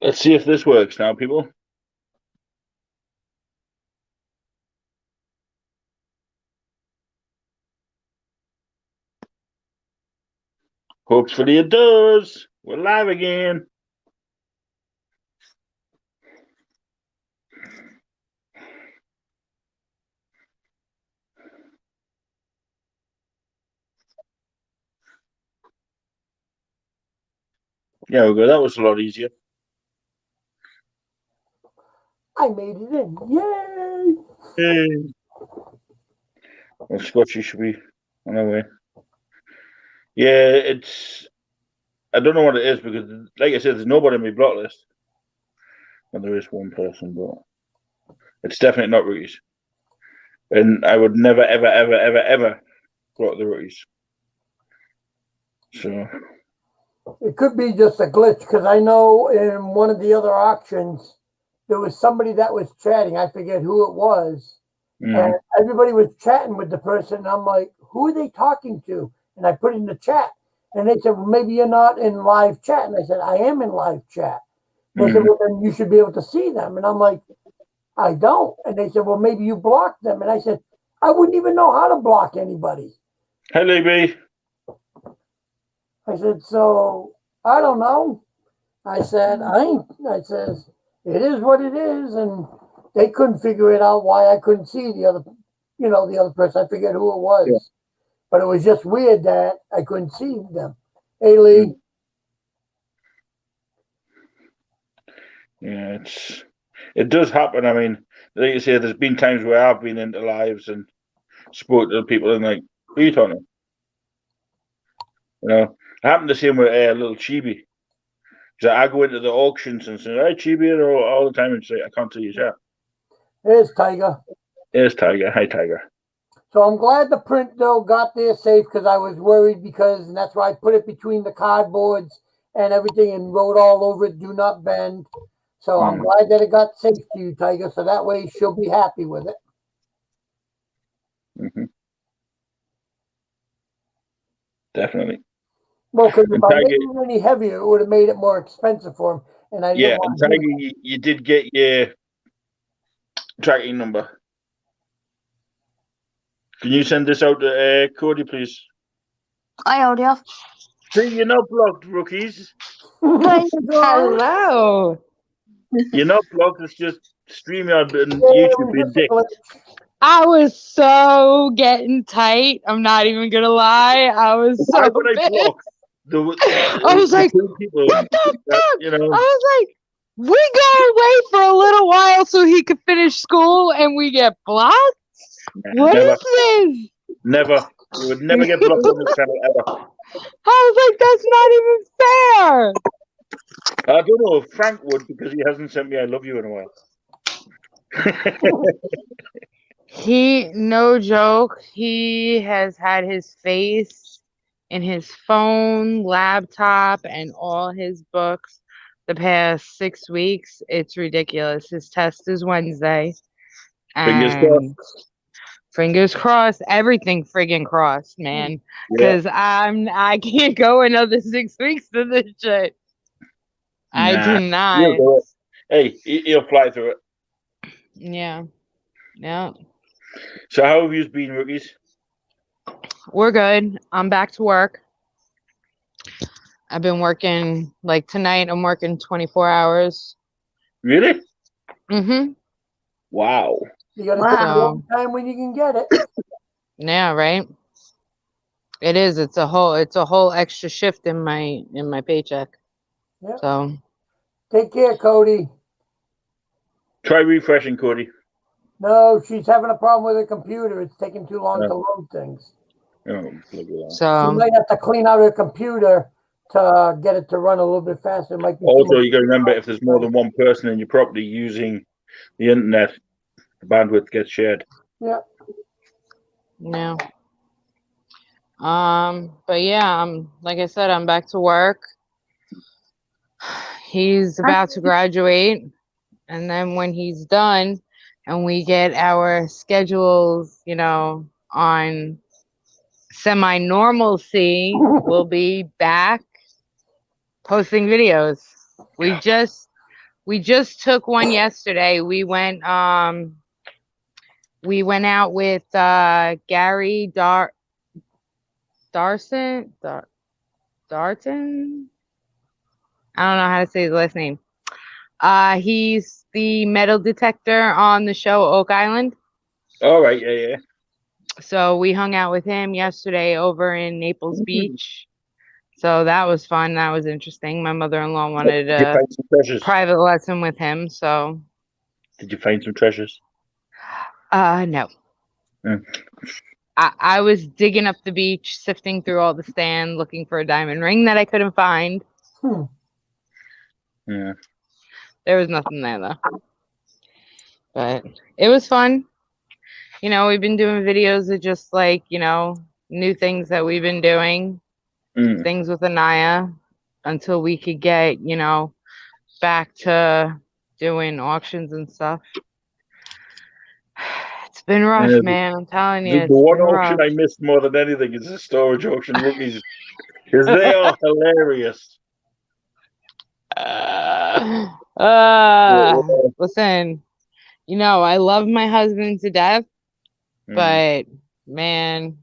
Let's see if this works now, people. Hopefully it does. We're live again. Yeah, we go. That was a lot easier. I made it in. Yay! Hey. Well, Scotchy should be on our way. Yeah, it's. I don't know what it is because, like I said, there's nobody on my block list. And there is one person, but it's definitely not rookies. And I would never, ever, ever, ever, ever block the rookies. So It could be just a glitch because I know in one of the other auctions there was somebody that was chatting. I forget who it was, and everybody was chatting with the person. And I'm like, who are they talking to? And I put it in the chat, and they said, well, maybe you're not in live chat. And I said, I am in live chat. And they said, well, then you should be able to see them. And I'm like, I don't. And they said, well, maybe you blocked them. And I said, I wouldn't even know how to block anybody. Hello, B. I said, so I don't know. I said, I says, it is what it is. And they couldn't figure it out why I couldn't see the other, the other person. I forget who it was. Yeah. But it was just weird that I couldn't see them. Hey, Lee. Yeah, it does happen. I mean, like you say, there's been times where I've been into lives and spoke to people and like, who are you talking to? It happened the same with little Chibi. So I go into the auctions and say, "Hey, Chibi," all the time and say, "I can't see your chat." There's Tiger. There's Tiger. Hi, Tiger. So I'm glad the print though got there safe because I was worried and that's why I put it between the cardboards and everything and wrote all over it, "Do not bend." So I'm glad that it got safe to you, Tiger. So that way she'll be happy with it. Definitely. Well, because if I made it any heavier, it would have made it more expensive for him. And I didn't want and Tiger, you did get your tracking number. Can you send this out to Cody, please? I already have. See, you're not blocked, rookies. Hello. You're not blocked. It's just StreamYard and YouTube being dick. I was so getting tight. I'm not even gonna lie. I was so. Why would I block? I was like, what the fuck? I was like, we go away for a little while so he could finish school and we get blocked? What is this? Never. You would never get blocked on this channel ever. I was like, that's not even fair. I don't know if Frank would because he hasn't sent me "I love you" in a while. No joke, he has had his face in his phone, laptop, and all his books the past 6 weeks. It's ridiculous. His test is Wednesday. Fingers crossed. Fingers crossed. Everything friggin' crossed, man. Because I can't go another 6 weeks to this shit. I cannot. Hey, he'll fly through it. Yeah. So how have you been, rookies? We're good. I'm back to work. I've been working, like tonight, I'm working 24 hours. Really? Mm-hmm. Wow. You gotta take a long time when you can get it. Yeah, right. It is. It's a whole extra shift in my paycheck. Yeah. So take care, Cody. Try refreshing, Cody. No, she's having a problem with her computer. It's taking too long to load things. So she might have to clean out her computer to get it to run a little bit faster. It might be also, you got to remember if there's more than one person in your property using the internet, the bandwidth gets shared. Yeah. Yeah. But yeah, like I said, I'm back to work. He's about to graduate, and then when he's done and we get our schedules, on semi-normalcy, we'll be back posting videos. We just We just took one yesterday. We went out with Gary Darson. Darton? I don't know how to say his last name. He's the metal detector on the show Oak Island. All right, yeah. So we hung out with him yesterday over in Naples Beach. So that was fun. That was interesting. My mother-in-law wanted Did you a find some treasures? private lesson with him. So Did you find some treasures? no. Mm. I was digging up the beach, sifting through all the sand, looking for a diamond ring that I couldn't find. Yeah. There was nothing there though. But it was fun. You know, we've been doing videos of just like, you know, new things that we've been doing, things with Anaya until we could get, you know, back to doing auctions and stuff. It's been rough, man. I'm telling you, The it's one been auction rough. I missed more than anything is the storage auction rookies, because they are hilarious. Listen, you know, I love my husband to death, but man,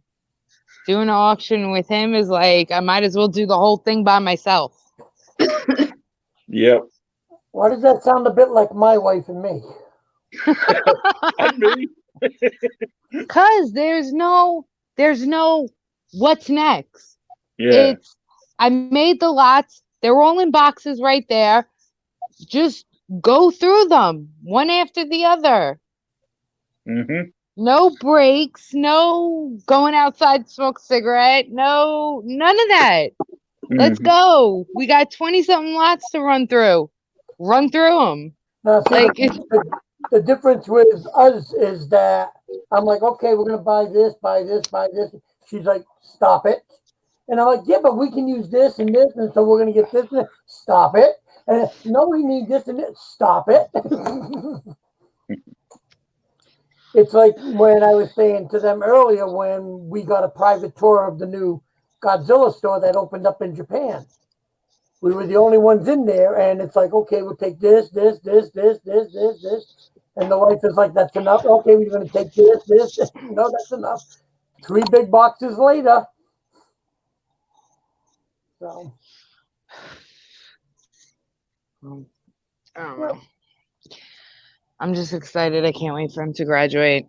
doing an auction with him is like I might as well do the whole thing by myself. Yep. Why does that sound a bit like my wife and me? And me. Cause there's no what's next. Yeah. I made the lots. They're all in boxes right there. Just go through them one after the other. No breaks, no going outside to smoke a cigarette, none of that. Let's go. We got 20 something lots to run through. Run through them. Now, see, Like the difference with us is that I'm like, okay, we're gonna buy this, buy this, buy this. She's like, stop it. And I'm like, yeah, but we can use this and this, and so we're gonna get this. And stop it. And no, we need this and this. Stop it. It's like when I was saying to them earlier when we got a private tour of the new Godzilla store that opened up in Japan. We were the only ones in there, and it's like, okay, we'll take this. And the wife is like, that's enough. Okay, we're going to take this. No, that's enough. 3 big boxes later. So. I don't know. I'm just excited. I can't wait for him to graduate.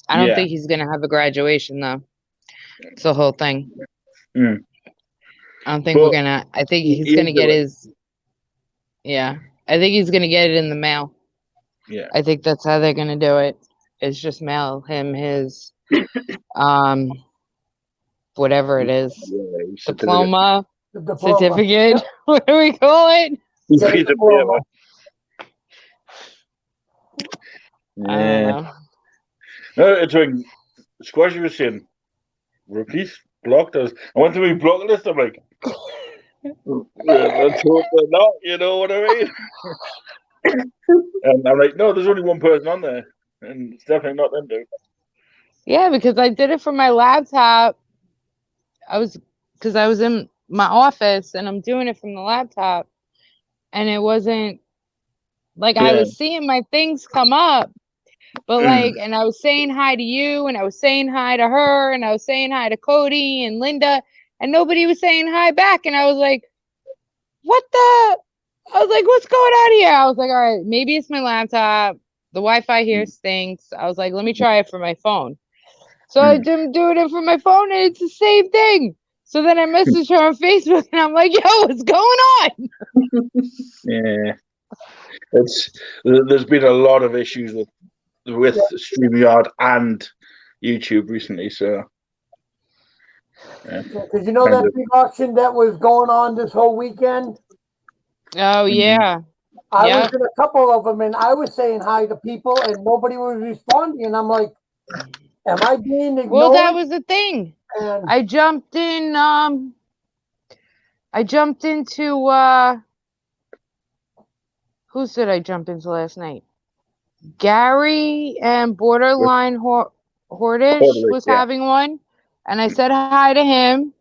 I don't think he's going to have a graduation, though. It's the whole thing. I don't think we're going to. I think he's going to get his. Yeah. I think he's going to get it in the mail. Yeah. I think that's how they're going to do it. It's just mail him his, whatever it is. Diploma, certificate. What do we call it? Diploma. I don't know. No, it's like Squashy was saying, rookies blocked us. I went through my block list. I'm like, let's hope they're not. You know what I mean? And I'm like, no, there's only one person on there, and it's definitely not them, dude. Yeah, because I did it from my laptop. Because I was in my office and I'm doing it from the laptop, and it wasn't like I was seeing my things come up. But like, and I was saying hi to you, and I was saying hi to her, and I was saying hi to Cody and Linda, and nobody was saying hi back. And I was like, what's going on here? I was like, all right, maybe it's my laptop. The Wi-Fi here stinks. I was like, let me try it for my phone. So I'm doing it from my phone, and it's the same thing. So then I messaged her on Facebook, and I'm like, yo, what's going on? Yeah. There's been a lot of issues with StreamYard and YouTube recently, so because you know that big auction that was going on this whole weekend. Oh yeah, I was in a couple of them, and I was saying hi to people, and nobody was responding, and I'm like, am I being ignored? Well, that was the thing. And I jumped in. I jumped into. Who did I jump into last night? Gary and Borderline Hordish was having one, and I said hi to him,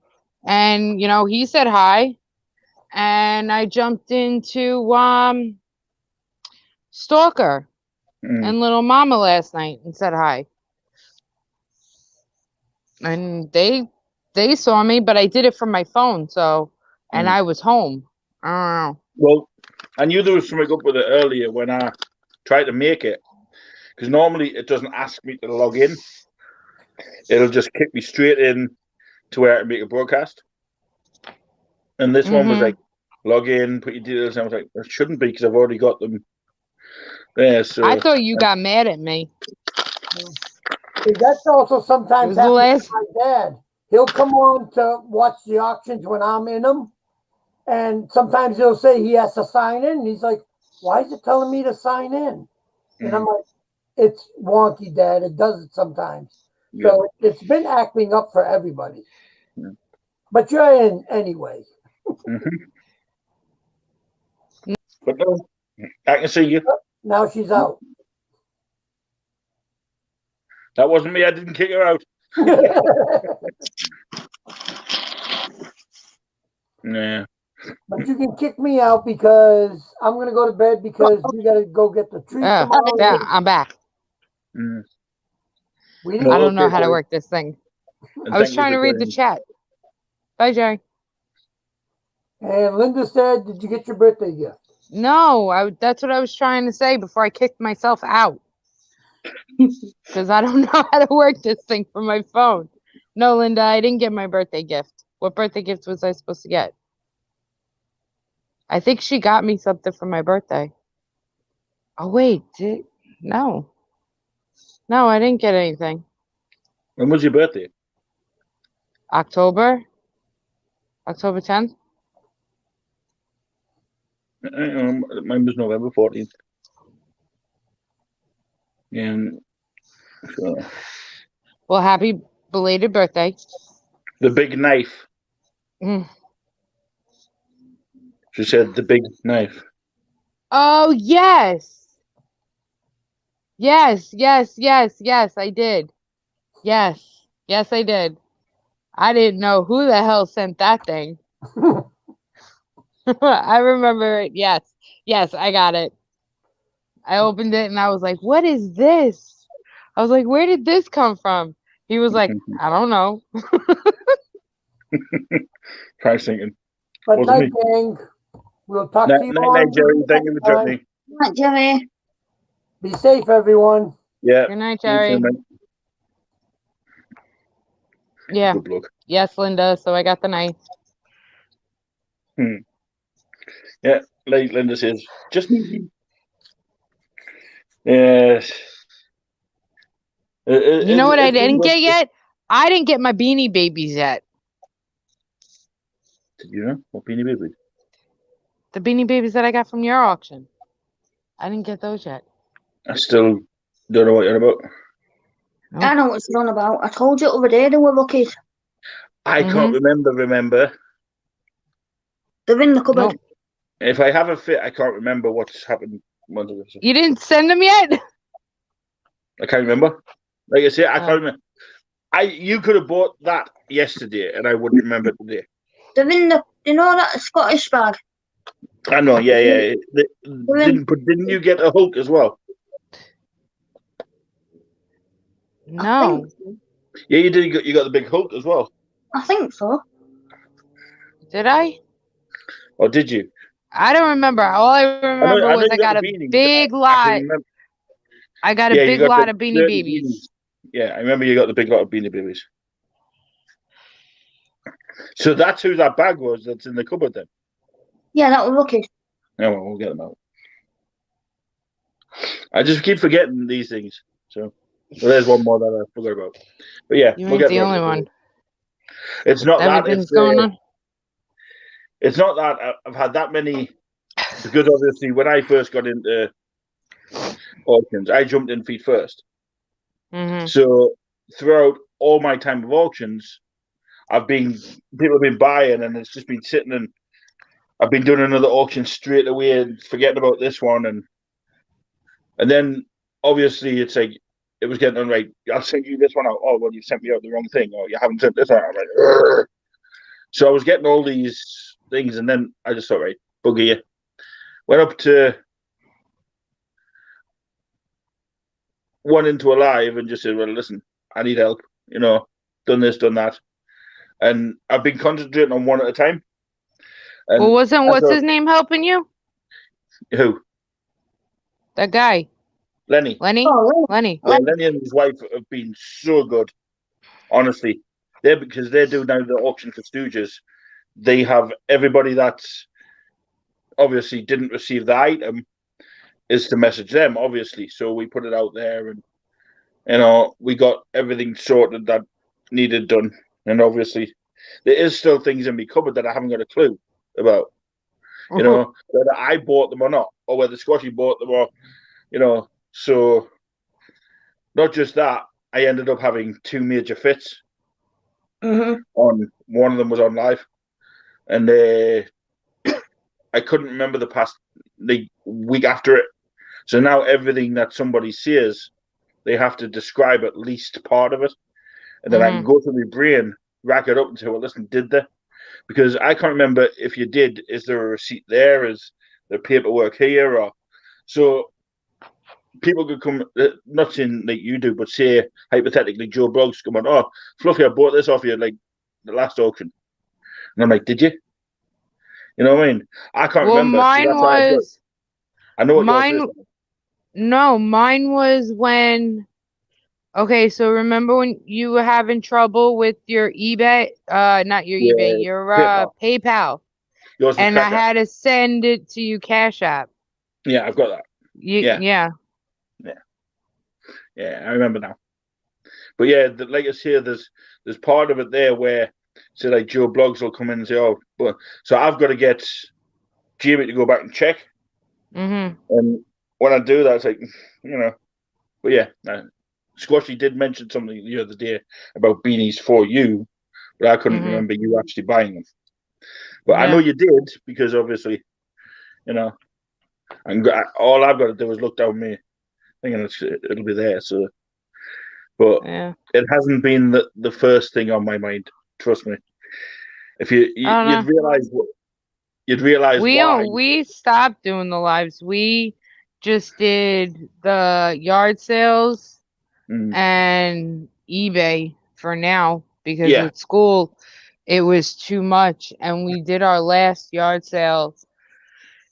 and you know he said hi, and I jumped into Stalker Mm. and Little Mama last night and said hi. And they saw me, but I did it from my phone, and I was home. I don't know. Well, I knew there was something up with it earlier when I tried to make it, because normally it doesn't ask me to log in. It'll just kick me straight in to where I can make a broadcast. And this one was like, log in, put your details. And I was like, it shouldn't be because I've already got them there. So I thought you got mad at me. See, that's also It sometimes was the happens last. to my dad. He'll come on to watch the auctions when I'm in them, and sometimes he'll say he has to sign in. And he's like, "Why is it telling me to sign in?" And I'm like, "It's wonky, Dad. It does it sometimes." Yeah. So it's been acting up for everybody. Yeah. But you're in anyway. But no, I can see you. Now she's out. That wasn't me. I didn't kick her out. Yeah. But you can kick me out because I'm gonna go to bed because we gotta go get the tree tomorrow. Yeah, I'm back. Mm. We I didn't. don't know Okay, how to Jerry. work this thing. And I was thank you trying to for read the joining. chat. Bye, Jerry. And Linda said, "Did you get your birthday gift?" No, that's what I was trying to say before I kicked myself out. Because I don't know how to work this thing from my phone. No, Linda, I didn't get my birthday gift. What birthday gift was I supposed to get? I think she got me something for my birthday. Oh, wait. No. No, I didn't get anything. When was your birthday? October 10th? Mine was November 14th. And so, Well, happy belated birthday. the big knife. Mm. She said the big knife. Oh, yes. Yes, I did. Yes, I did. I didn't know who the hell sent that thing. I remember it. Yes, I got it. I opened it and I was like, what is this? I was like, where did this come from? He was like, I don't know. Try thinking. But Wasn't night, me. gang. We'll talk Night, to you night, on Jerry. Thank you next for time. joining. Right, Jerry. Be safe, everyone. Yeah. Good night, You too, Jerry. mate. Yeah. Good luck. Yes, Linda. So I got the knife. Yeah. Like Linda says, just me. Yes. You know what I It's been didn't good. get yet? I didn't get my Beanie Babies yet. Did you know what Beanie Babies? The Beanie Babies that I got from your auction. I didn't get those yet. I still don't know what you're about. Nope. I know what you're on about. I told you the other day they were rookies. I can't remember. They're in the cupboard. Nope. If I have a fit, I can't remember what's happened. You didn't send them yet? I can't remember. Like I say, I Oh. can't remember. You could have bought that yesterday, and I wouldn't remember today. They're in the, you know that Scottish bag? I know, yeah. Didn't you get a Hulk as well? No. Yeah, you did. You got the big Hulk as well. I think so. Did I? Or did you? I don't remember. All I remember was I got a big lot. I got a big lot of Beanie Babies. Yeah, I remember you got the big lot of Beanie Babies. So that's who that bag was that's in the cupboard then? Yeah, that was rookies. Yeah, well, we'll get them out. I just keep forgetting these things. So there's one more that I forgot about. But yeah, You we'll ain't get the them only out. one. It's not Everything's that. going on. It's not that I've had that many, because obviously when I first got into auctions, I jumped in feet first. Mm-hmm. So throughout all my time of auctions, people have been buying, and it's just been sitting, and I've been doing another auction straight away and forgetting about this one, and then obviously it's like it was getting on right. I'll send you this one out. Oh well, you sent me out the wrong thing, or you haven't sent this out. I'm like, "Urgh." So I was getting all these things, and then I just thought, right, bugger you. Went up to one into a live and just said, well, listen, I need help, you know, done this, done that. And I've been concentrating on one at a time. And Well, wasn't I what's thought, his name helping you? who? That guy, Lenny. Lenny. Oh, Lenny. Yeah, Lenny and his wife have been so good, honestly. Because they're doing now the auction for Stooges. They have everybody that's obviously didn't receive the item is to message them, obviously. So we put it out there, and you know, we got everything sorted that needed done. And obviously, there is still things in my cupboard that I haven't got a clue about. You know, whether I bought them or not, or whether Squashy bought them, or you know. So not just that, I ended up having two major fits. On one of them was on live, and I couldn't remember the week after it. So now everything that somebody says, they have to describe at least part of it, and then I can go through my brain, rack it up, and say, "Well, listen, did they?" Because I can't remember if you did. Is there a receipt there? Is there paperwork here? Or so people could come, not saying like you do, but say hypothetically, Joe Bloggs come on, "Oh, Fluffy, I bought this off you like the last auction," and I'm like, "Did you?" You know what I mean? I can't Well, remember, so mine that's why was I know what yours mine. is. No, mine was when. Okay, so remember when you were having trouble with your eBay? Not your eBay, Yeah, your PayPal. PayPal, Yours was and I Cash App. had to send it to you Cash App. Yeah, I've got that. Yeah. Yeah. Yeah, I remember now. But yeah, like I say, there's part of it there where, say, like Joe Bloggs will come in and say, "Oh, but so I've got to get Jamie to go back and check." Mm-hmm. And when I do that, it's like, you know. But yeah, no. Squashy did mention something the other day about beanies for you, but I couldn't remember you actually buying them. But I know you did because obviously, you know, all I've got to do is look down me, thinking it'll be there. So, but Yeah. it hasn't been the first thing on my mind. Trust me. If I don't know. you'd realize why. We stopped doing the lives. We just did the yard sales Mm, and eBay for now because yeah. with school it was too much, and we did our last yard sale.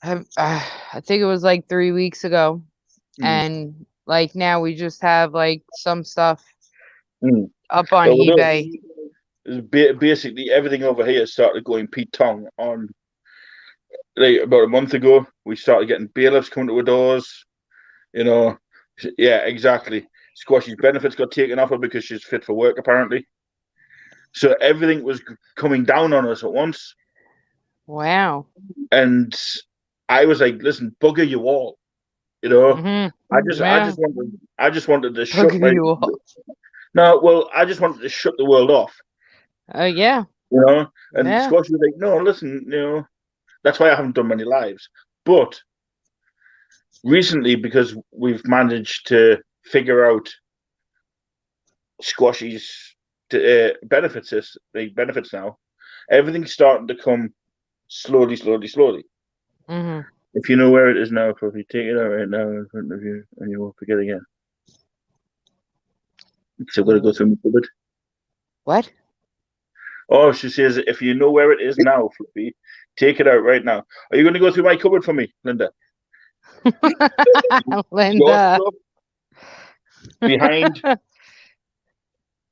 I think it was like 3 weeks ago, Mm, and like now we just have like some stuff mm. up on But with us, eBay. basically everything over here started going Pete Tong on like about a month ago. We started getting bailiffs coming to our doors. You know, yeah, exactly. Squashy's benefits got taken off her because she's fit for work, apparently. So everything was coming down on us at once. Wow. And I was like, listen, bugger you all. You know, Yeah. I just wanted to Look shut at my, you all. no, well, I just wanted to shut the world off, Yeah. you know, and Yeah. Squash was like, no, listen, you know, that's why I haven't done many lives. But recently, because we've managed to figure out Squashy's benefits now, everything's starting to come slowly, slowly, slowly. Mm-hmm. If you know where it is now, if you take it out right now in front of you, and you won't forget again. So I've got to go through my cupboard. What? Oh, she says, if you know where it is now, Fluffy, take it out right now. Are you going to go through my cupboard for me, Linda? Your Linda. stuff behind,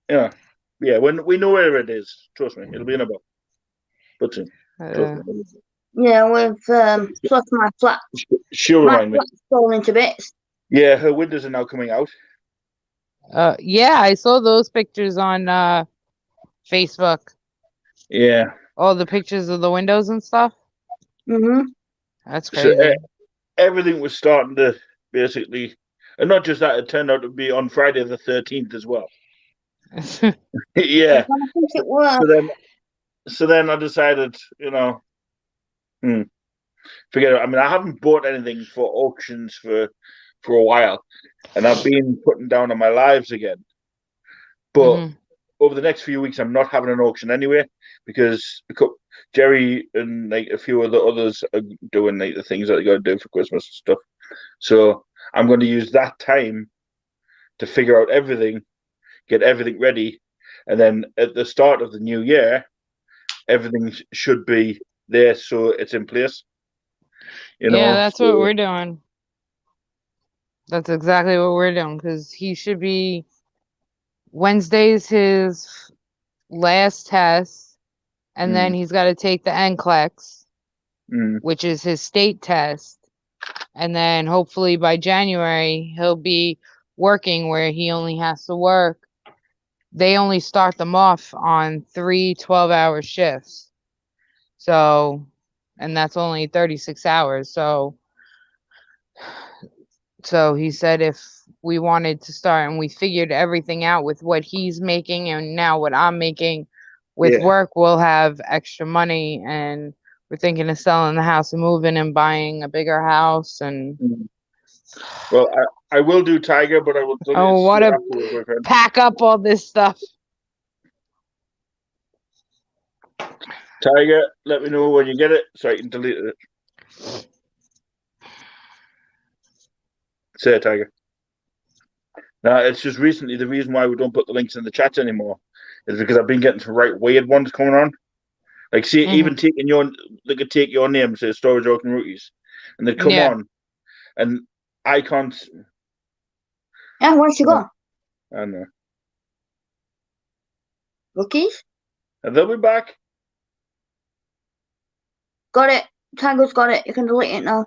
yeah, yeah. When we know where it is, trust me, it'll be in a box. But soon, trust me. Yeah, we've plus my flat. She'll My remind me. flat's falling to bits. Yeah, her windows are now coming out. Yeah, I saw those pictures on Facebook. Yeah. All the pictures of the windows and stuff. That's So crazy. everything was starting to basically, and not just that, it turned out to be on Friday the 13th as well. Yeah. I think it was. So then I decided, you know, forget it. I mean, I haven't bought anything for auctions for a while, and I've been putting down on my lives again. But over the next few weeks, I'm not having an auction anyway because Jerry and like a few of the others are doing like the things that they got to do for Christmas and stuff. So I'm going to use that time to figure out everything, get everything ready, and then at the start of the new year, everything should be there, so it's in place. Yeah, that's what we're doing. That's exactly what we're doing, because he should be Wednesday's his last test, and then he's got to take the NCLEX, which is his state test, and then hopefully by January he'll be working where he only has to work. They only start them off on 3 12-hour shifts. So, and that's only 36 hours. So he said if we wanted to start and we figured everything out with what he's making and now what I'm making with work, we'll have extra money, and we're thinking of selling the house and moving and buying a bigger house. And well, I will do Tiger, but I will do it pack up all this stuff. Tiger, let me know when you get it so I can delete it. Say it, Tiger. Now, it's just recently the reason why we don't put the links in the chat anymore is because I've been getting some right weird ones coming on. Like, see, even taking they could take your name, say Storage Oak and Rookies, and they'd come on, and I can't. Yeah, where'd she go? I don't know. Rookies? And they'll be back. Got it. Tiger's got it. You can delete it now.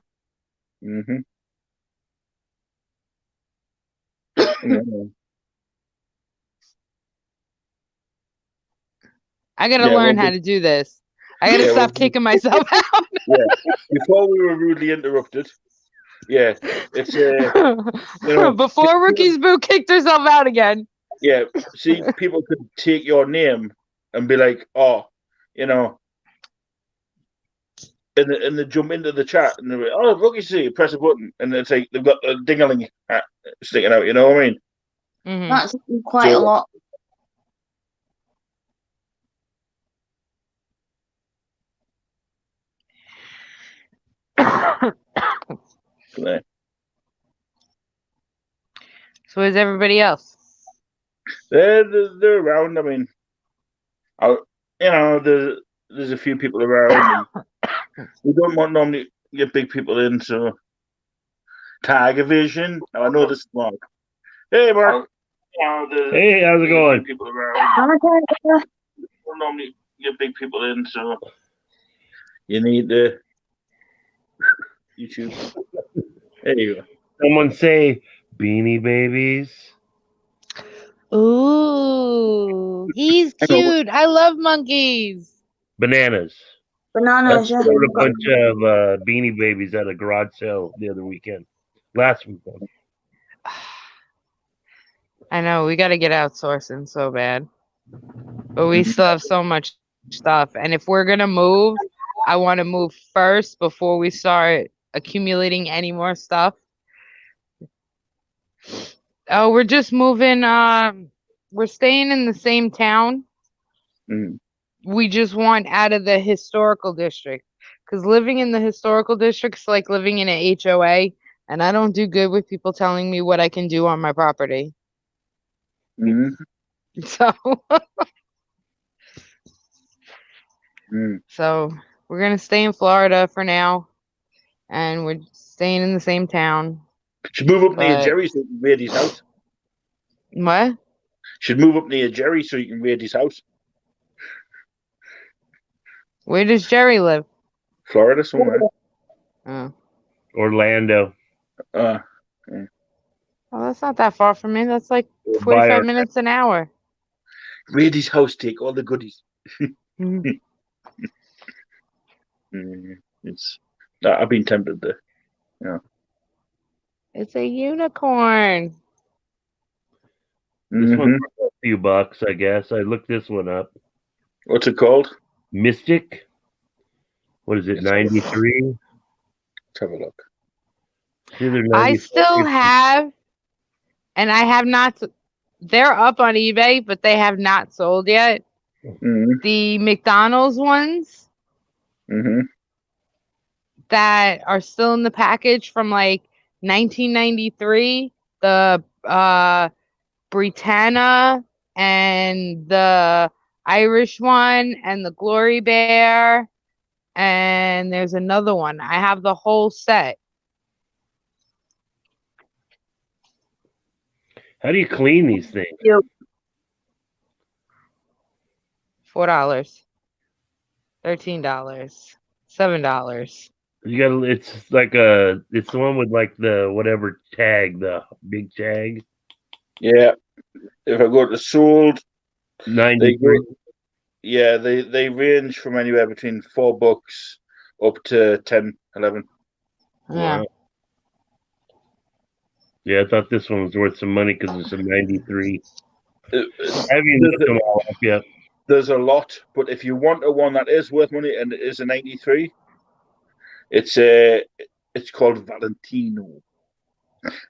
I gotta learn how to do this. I gotta stop kicking myself out. Before we were rudely interrupted. Yeah, it's before Rookie's Boo kicked herself out again. Yeah, see, people could take your name and be like, "Oh, and they jump into the chat and they're like, "Oh, Rookie, see, press a button," and it's like they've got a dingaling hat sticking out. You know what I mean? That's quite a lot. So is everybody else? They're around. I mean, there's a few people around. We don't want normally get big people in, so Tiger Vision. I know this is Mark. Hey, Mark. Hey, how's it going? People around. We don't normally get big people in, so you need the YouTube. There you go. Someone say Beanie Babies. Ooh, he's cute. I love monkeys. Bananas. Bananas, I sold a bunch of Beanie Babies at a garage sale the other weekend. Last weekend. I know, we got to get outsourcing so bad. But we still have so much stuff. And if we're going to move, I want to move first before we start accumulating any more stuff. Oh, we're just moving. We're staying in the same town. We just want out of the historical district. Because living in the historical district is like living in an HOA. And I don't do good with people telling me what I can do on my property. So, so we're going to stay in Florida for now. And we're staying in the same town. Should move up near Jerry so you can raid his house. What? Should move up near Jerry so you can raid his house. Where does Jerry live? Florida somewhere. Oh. Orlando. Well, that's not that far from me. That's like 45 minutes an hour. Raid his house, take all the goodies. I've been tempted there. Yeah. It's a unicorn. This one's a few bucks, I guess. I looked this one up. What's it called? Mystic. What is it, 93? Let's have a look. I still have, and I have not, they're up on eBay, but they have not sold yet. The McDonald's ones that are still in the package from like 1993. The Britannia and the Irish one and the Glory Bear. And there's another one. I have the whole set. How do you clean these things? $4, $13, $7. You got it's the one with like the whatever tag, the big tag. Yeah. If I go to sold, 93. they range from anywhere between $4 up to 10, 11. Yeah. Wow. Yeah, I thought this one was worth some money because it's a 93. I haven't looked them all up yet. There's a lot, but if you want a one that is worth money and it is a 93, it's called Valentino,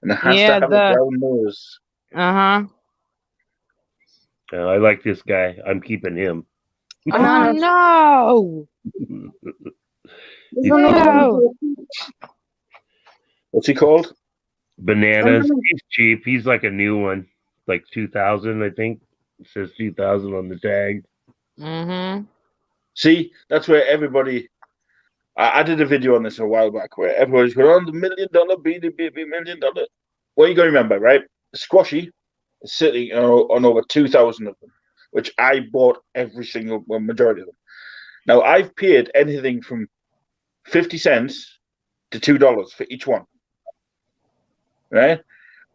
and it has to have a brown nose. Uh-huh. I like this guy. I'm keeping him. Oh no! No. What's he called? Bananas. He's cheap. He's like a new one, like 2000, I think. It says 2000 on the tag. Mm-hmm. See, that's where everybody. I did a video on this a while back where everybody's going on the $1 million Beanie Baby $1 million. Well, you got to remember, right? Squashy is sitting on over 2,000 of them, which I bought majority of them. Now I've paid anything from 50 cents to $2 for each one. Right?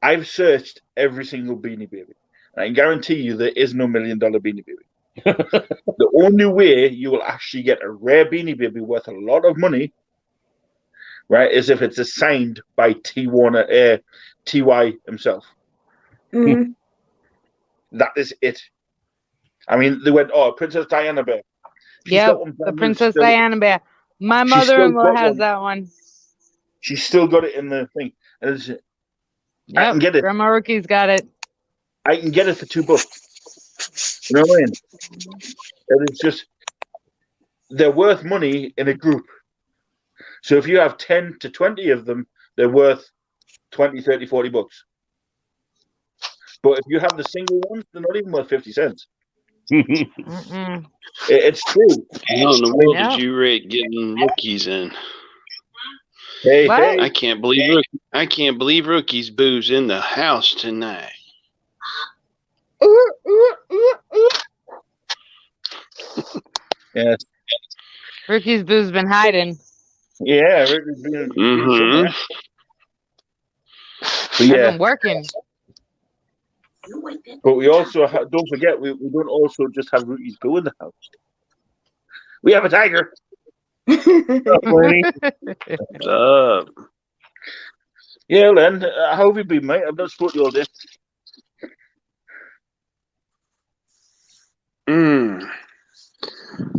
I've searched every single Beanie Baby. And I can guarantee you there is no $1 million Beanie Baby. The only way you will actually get a rare Beanie Baby worth a lot of money, right, is if it's signed by T.Y. himself. Mm. That is it. I mean, they went, Princess Diana Bear. Yeah, the Princess Diana Bear. My mother-in-law has that one. She's still got it in the thing. And I can get it. Grandma Rookie's got it. I can get it for $2. You know what I mean? And it's just, they're worth money in a group. So if you have 10 to 20 of them, they're worth 20, 30, $40. But if you have the single ones, they're not even worth 50 cents. It's true. How in the world did you rate getting rookies in? Hey, I can't believe rookies booze in the house tonight. Yes. Ricky's boo's been hiding. Yeah, Ricky's been somewhere. But yeah, been working. But we also don't forget we don't also just have Ricky's boo in the house. We have a tiger. What's up? Yeah, Len, how have you been, mate? I've not spoken to you all day.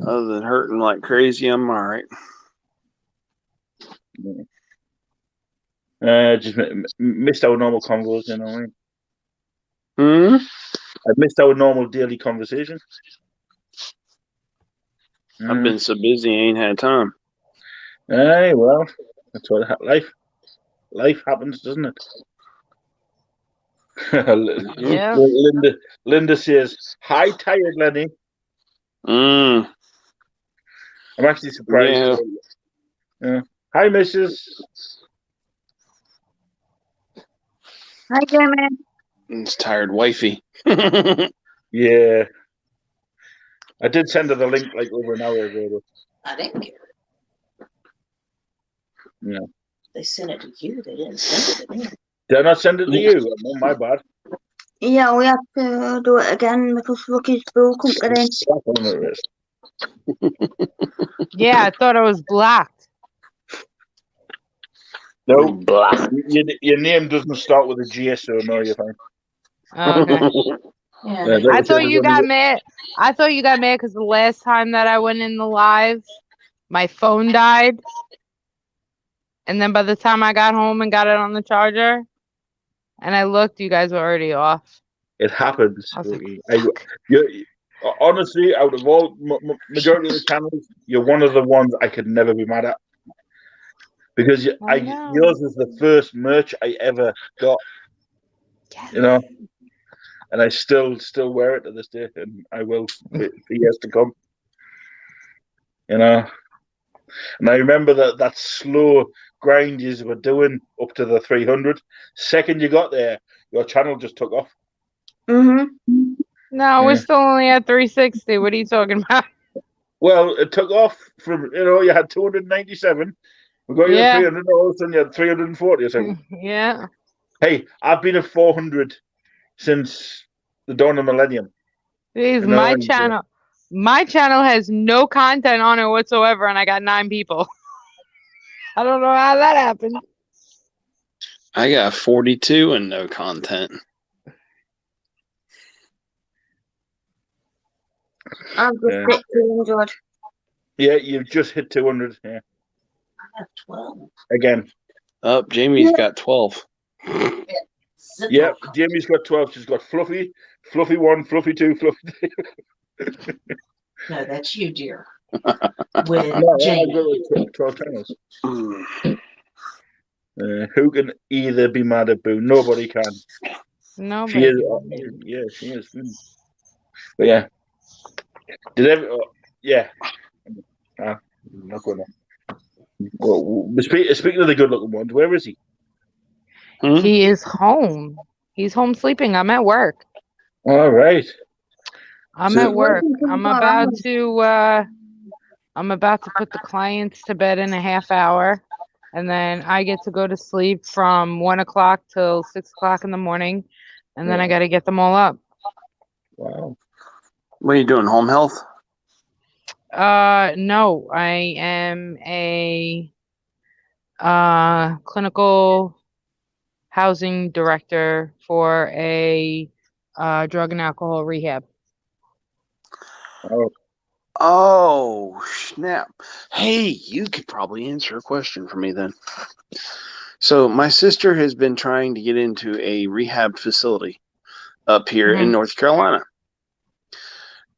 Other than hurting like crazy, I'm all right. Just missed our normal convos, you know what I mean? I missed our normal daily conversation. I've been so busy, I ain't had time. Hey, well, that's what life happens, doesn't it? Yeah. Linda says, "Hi, tired Lenny." I'm actually surprised. Yeah. Hi, Mrs. Hi, Jamie. It's tired wifey. Yeah. I did send her the link like over an hour ago. I didn't get it. Yeah. They sent it to you. They didn't send it to me. Did I not send it to you? Oh, my bad. Yeah, we have to do it again because Rooky's boo couldn't get in. Yeah, I thought it was blocked. No, your name doesn't start with a G, so no, you're fine. Okay. Yeah. I thought you got mad. I thought you got mad because the last time that I went in the live, my phone died. And then by the time I got home and got it on the charger, and I looked, you guys were already off. It happens. Like, honestly, out of all majority of the channels, you're one of the ones I could never be mad at. Because yours is the first merch I ever got. Yes. You know? and I still wear it to this day, and I will for years to come. You know, and I remember that slow grind you were doing up to the 300. Second you got there, your channel just took off. Mm-hmm. No, we're Yeah. still only at 360. What are you talking about? Well, it took off from, you had 297. We got you to Yeah. 300, all of a sudden you had 340 or something. Yeah. Hey, I've been at 400 since the dawn of the millennium. Jeez, my channel has no content on it whatsoever, and I got 9 people. I don't know how that happened. I got 42 and no content. I've just hit 200. Yeah, you've just hit 200. Yeah. I have 12. Again. Jamie's got 12. Yeah, Jamie's got 12. She's got Fluffy, Fluffy 1, Fluffy 2, Fluffy 2. No, that's you, dear. With No, Jamie. I've got 12 channels. Who can either be mad at Boo? Nobody can. Nobody. She is. Yeah, she is. But yeah. Yeah. I'm not going to. Well, speaking of the good-looking ones, where is he? He is home. He's home sleeping. I'm at work. All right. I'm at work. I'm about to put the clients to bed in a half hour, and then I get to go to sleep from 1 o'clock till 6 o'clock in the morning, and then I got to get them all up. Wow. What are you doing? Home health? No, I am a clinical housing director for a drug and alcohol rehab. Oh, snap. Hey, you could probably answer a question for me then. So my sister has been trying to get into a rehab facility up here in North Carolina.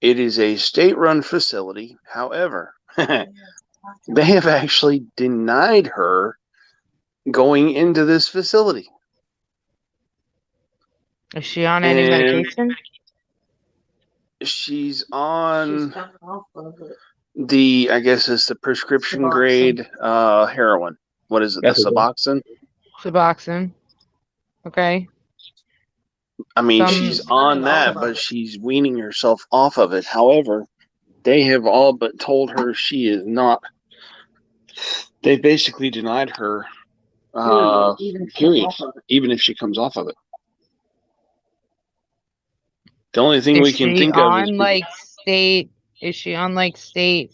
It is a state-run facility. However, they have actually denied her going into this facility. Is she on any medication? She's on She's off of it. I guess it's the prescription grade heroin. What is it? That's the Suboxone? Suboxone. Okay. I mean, she's on that, but she's weaning herself off of it. However, they have all but told her she is not. They basically denied her, period, even if she comes off of it. The only thing we can think of is is she on like state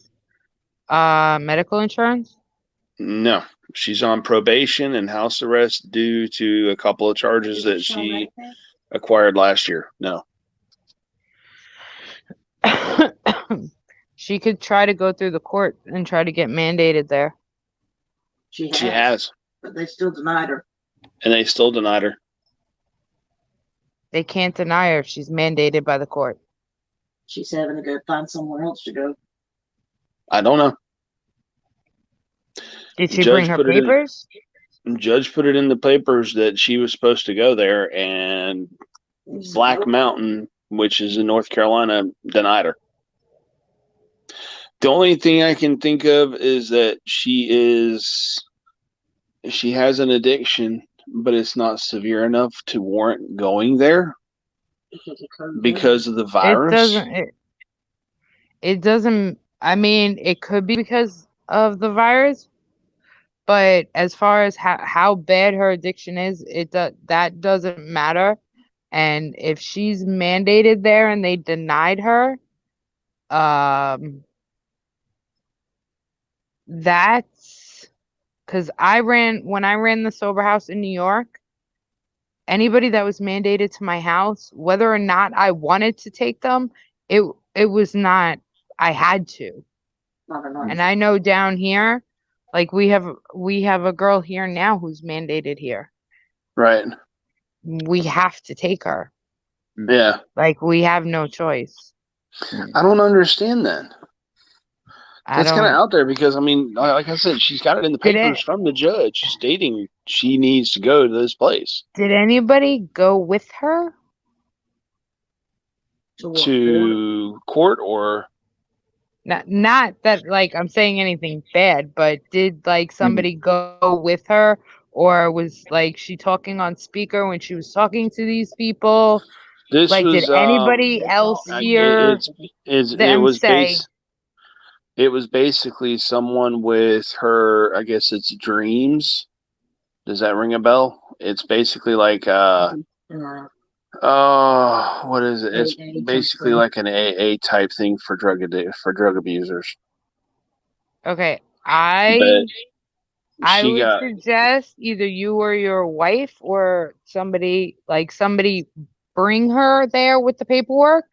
medical insurance? No, she's on probation and house arrest due to a couple of charges that she acquired last year. No. She could try to go through the court and try to get mandated there. She has. But they still denied her. And they still denied her. They can't deny her if she's mandated by the court. She's having to go find somewhere else to go. I don't know. Did she bring her papers? Judge put it in the papers that she was supposed to go there, and Black Mountain, which is in North Carolina, denied her. The only thing I can think of is that she has an addiction, but it's not severe enough to warrant going there because of the virus. It doesn't, I mean, it could be because of the virus, but as far as how bad her addiction is, that doesn't matter. And if she's mandated there and they denied her, that's because when I ran the sober house in New York, anybody that was mandated to my house, whether or not I wanted to take them, it was not, I had to. And I know down here, like we have a girl here now who's mandated here. Right. We have to take her. Yeah. Like we have no choice. I don't understand that. That's kind of out there because, I mean, like I said, she's got it in the papers from the judge stating she needs to go to this place. Did anybody go with her? To court or Not that like I'm saying anything bad, but did like somebody go with her, or was like she talking on speaker when she was talking to these people? this Like, did was anybody else hear them say? it was basically someone with her, I guess it's dreams. Does that ring a bell? It's basically like what is it? It's basically like an AA type thing for drug abusers. Okay, But I she would got suggest either you or your wife or somebody bring her there with the paperwork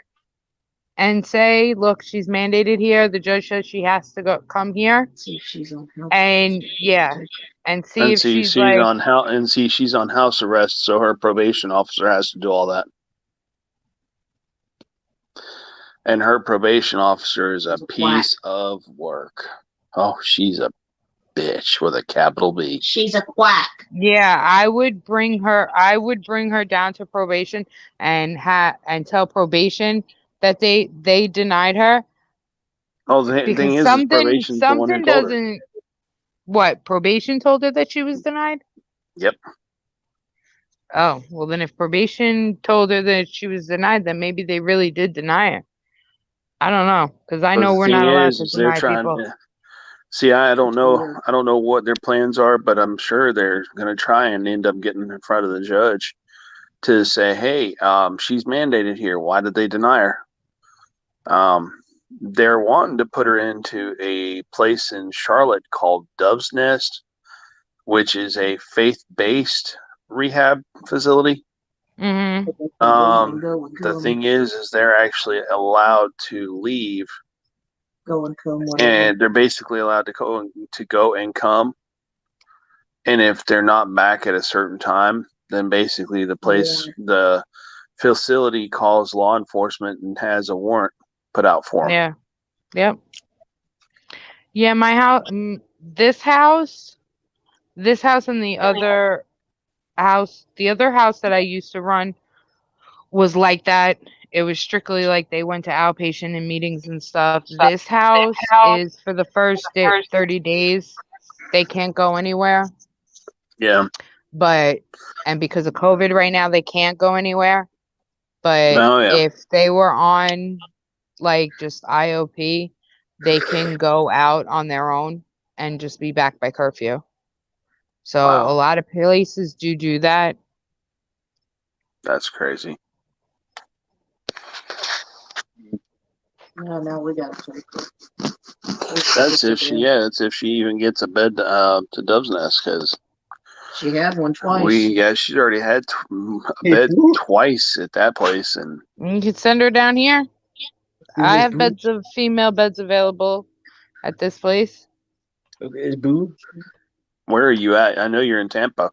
and say, look, she's mandated here. The judge says she has to come here. See if she's on house. And yeah, and see and if see she's she's like, on she's on house arrest, so her probation officer has to do all that. And her probation officer is a piece of work. Oh, she's a bitch with a capital B. She's a quack. yeah, I would bring her down to probation and tell probation that they denied her. Oh, the thing Because is probation's the one who something told her. doesn't. What, probation told her that she was denied? Yep. Oh, well then if probation told her that she was denied, then maybe they really did deny her. I don't know, because I But know the we're thing not allowed to is they're deny trying. people. See, I don't know. I don't know what their plans are, but I'm sure they're going to try and end up getting in front of the judge to say, "Hey, she's mandated here. Why did they deny her?" They're wanting to put her into a place in Charlotte called Dove's Nest, which is a faith-based rehab facility. Mm-hmm. The thing is they're actually allowed to leave. Go and come. And they're basically allowed to go and come. And if they're not back at a certain time, then basically the facility calls law enforcement and has a warrant put out for them. Yeah. Yep. Yeah, my house, this house and the other house that I used to run was like that. It was strictly like they went to outpatient and meetings and stuff. This house is for the first 30 days. They can't go anywhere. Yeah. And because of COVID right now, they can't go anywhere. But if they were on like just IOP, they can go out on their own and just be back by curfew. So a lot of places do that. That's crazy. No, now we got to take it. That's if she even gets a bed to Dove's Nest, because she had one twice. She's already had a bed twice at that place, and you could send her down here. I have female beds available at this place. Is Boo? Where are you at? I know you're in Tampa.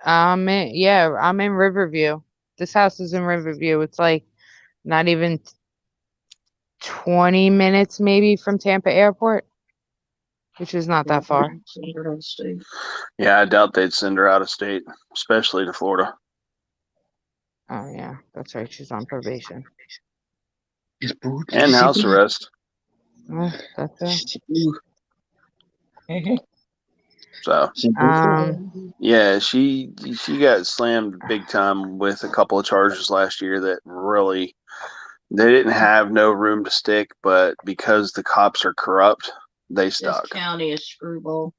I'm in Riverview. This house is in Riverview. It's like not even 20 minutes maybe from Tampa Airport, which is not that far. Yeah, I doubt they'd send her out of state, especially to Florida. Oh yeah, that's right. She's on probation. And house arrest. That's it. So yeah, she got slammed big time with a couple of charges last year that really they didn't have no room to stick, but because the cops are corrupt, they stuck. This county is screwball.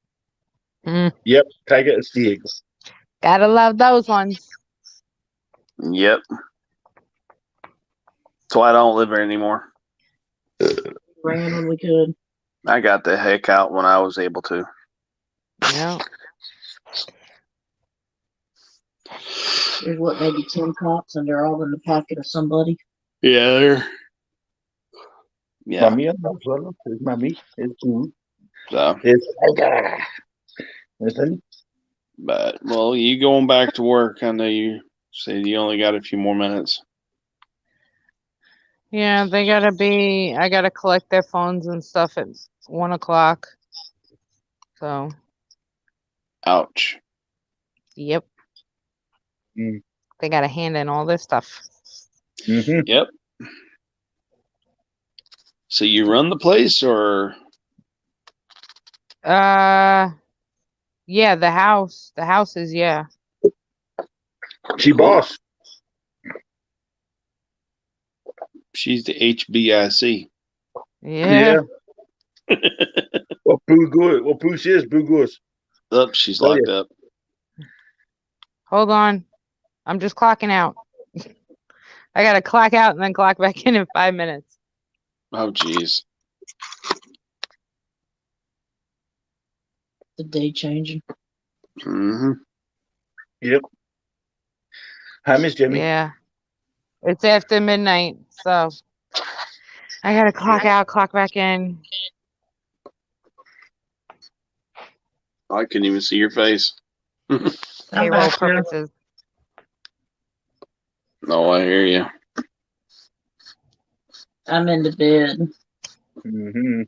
Yep, take it as the eagle. Gotta love those ones. Yep. That's why I don't live there anymore. Ran when we could. I got the heck out when I was able to. Yeah. There's maybe 10 cops, and they're all in the pocket of somebody. Yeah, they're. Yeah. Mommy and well, it's mommy. It's food. So. But well, you going back to work? I know you said you only got a few more minutes. Yeah, I gotta collect their phones and stuff at 1:00. So. Ouch. Yep. They gotta hand in all this stuff. Mm-hmm. Yep. So you run the place, or Yeah, the house. The house is yeah. She boss. she's the HBIC? Yeah. What Boo goes? What Boo says? Boo goes. Oh, she's Oh, locked up. Hold on. I'm just clocking out. I gotta clock out and then clock back in 5 minutes. Oh, jeez. The day changing. Mm-hmm. Yep. Hi, Miss Jimmy. Yeah. It's after midnight, so I gotta clock out, clock back in. I couldn't even see your face. I'm Payroll back here. purposes. No, I hear you. I'm in the bed. Mm-hmm.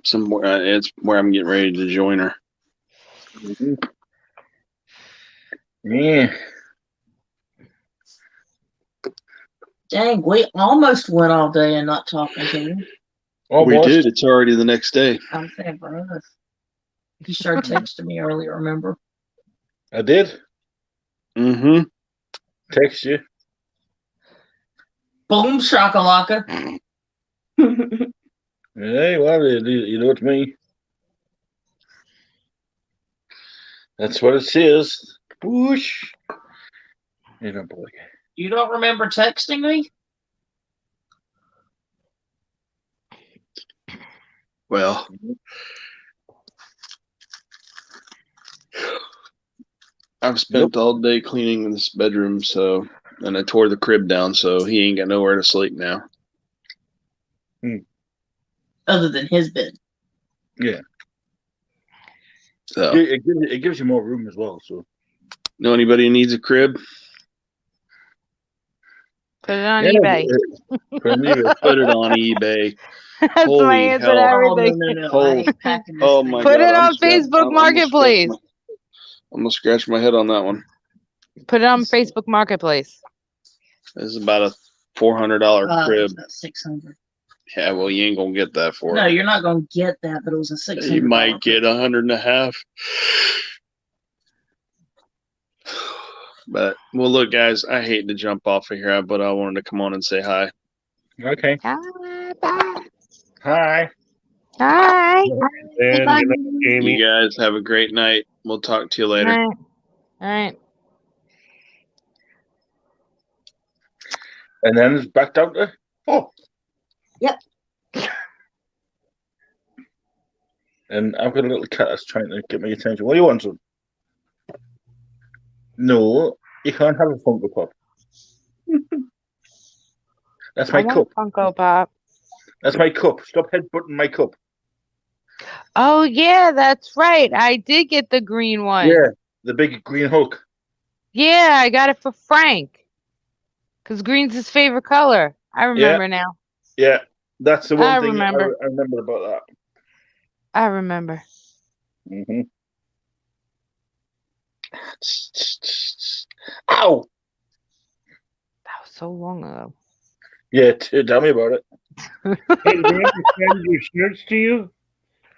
Somewhere it's where I'm getting ready to join her. Mm-hmm. Yeah. Dang, we almost went all day and not talking to you. We Almost. did. It's already the next day. I'm saying for us. You started texting me earlier, remember? I did Mm-hmm. text you. Boom shakalaka. Hey, well, you know what I mean. That's what it says. Whoosh. You know, boy. You don't remember texting me? Well, I've spent all day cleaning this bedroom, and I tore the crib down, so he ain't got nowhere to sleep now. Other than his bed. Yeah. So, It gives you more room as well. So. know anybody who needs a crib? Put it on Yeah, eBay. Put it on eBay. That's my Holy answer to hell. everything. Oh, no. I Oh, ain't packing this oh thing. my Put God. it on Facebook Marketplace. I'm going to scratch my head on that one. Put it on Facebook Marketplace. This is about a $400 crib. It's about 600. Yeah, well, you ain't going to get that for No, it. you're not going to get that, but it was a 600. You might get $150. But, well, look, guys, I hate to jump off of here, but I wanted to come on and say hi. Okay. Hi. Bye. Hi. Hi. And Bye. good night, Jamie. You guys have a great night. We'll talk to you later. All right. And then it's back down to Yep. And I've got a little cat that's trying to get my attention. What do you want, son? No, you can't have a Funko Pop. That's my I want cup. a Funko Pop. That's my cup. Stop headbutting my cup. Oh yeah, that's right. I did get the green one. Yeah, the big green Hulk. Yeah, I got it for Frank. Cause green's his favorite color. I remember now. Yeah, that's the one I thing remember. I remember about I remember. that. Mm-hmm. Ow! That was so long ago. Yeah, tell me about it. Hey, did they ever send your shirts to you,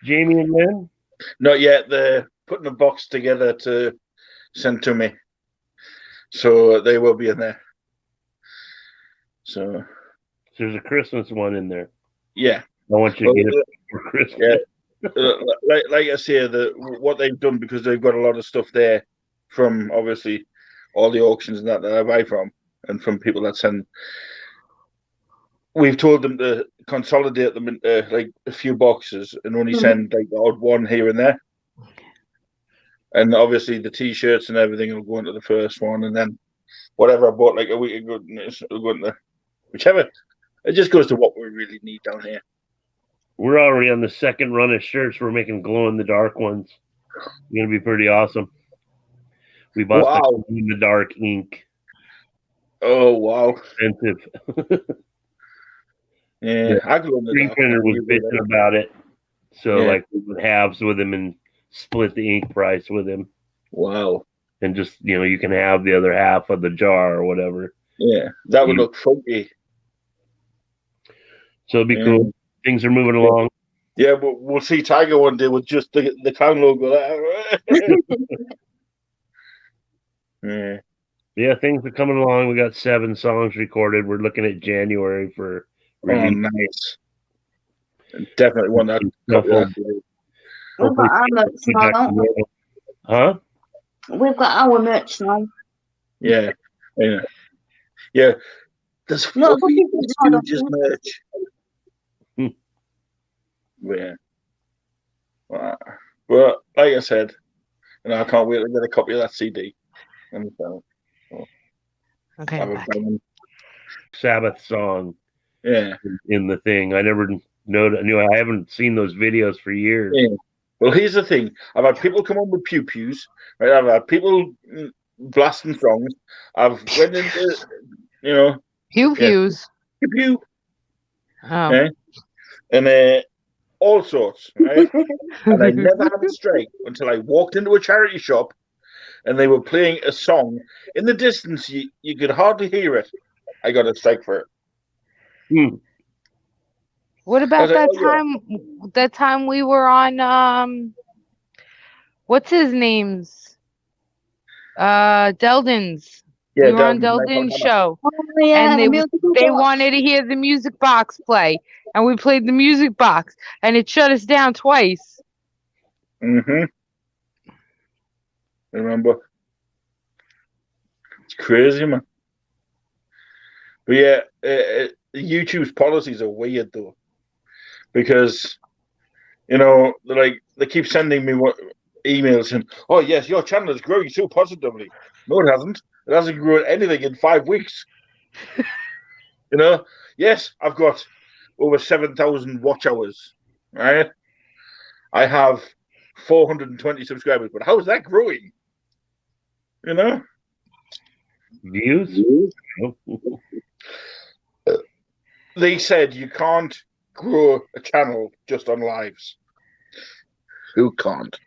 Jamie and Lynn? Not yet. They're putting a box together to send to me, so they will be in there. So There's a Christmas one in there. yeah, I want you to get it for Christmas. Yeah. Like I say, what they've done, because they've got a lot of stuff there from obviously all the auctions and that I buy from, and from people that send. We've told them to consolidate them into like a few boxes and only send like the odd one here and there. And obviously the T-shirts and everything will go into the first one, and then whatever I bought like a week ago will go into whichever. It just goes to what we really need down here. We're already on the second run of shirts. We're making glow-in-the-dark ones. It's going to be pretty awesome. We bought the glow-in-the-dark ink. Oh, wow. Expensive. Yeah, I glow in the Screen dark. printer was bitching about it. So, like, we would halves with him and split the ink price with him. Wow. And just, you can have the other half of the jar or whatever. Yeah, that would look funky. So it'll be cool. Things are moving along. Yeah, but we'll see Tiger one day with just the clown logo. Yeah. Yeah, things are coming along. We got 7 songs recorded. We're looking at January for release. Oh, nice. Definitely want that. Stuff will- We've got our merch now, don't we? Huh? We've got our merch now. Yeah. Yeah. Yeah. There's No, what we but used to do, just merch. Yeah. Well, like I said, I can't wait to get a copy of that CD. And Okay, have I'm a back. banging- Sabbath song Yeah. in the thing. I never knew. I haven't seen those videos for years. Yeah. Well, here's the thing. I've had people come on with pew-pews, right? I've had people blasting songs. I've went into, Pew pews. pew-pew, Oh. right? And all sorts, right? And I never had a strike until I walked into a charity shop and they were playing a song. In the distance, you could hardly hear it. I got a strike for it. What I about was like, that oh, yeah. time? That time we were on what's his name's? Deldon's. Yeah, We were on Delvin's Night on Deldon's Hammer. show, Oh, yeah, and the musical they box. wanted to hear the music box play, and we played the music box, and it shut us down twice. Mm-hmm. Remember? It's crazy, man. But yeah, YouTube's policies are weird though, because they keep sending me emails and, oh yes, your channel is growing so positively. No, it hasn't. It hasn't grown anything in 5 weeks. Yes, I've got over 7,000 watch hours. Right? I have 420 subscribers, but how is that growing? Views? They said you can't grow a channel just on lives. Who can't?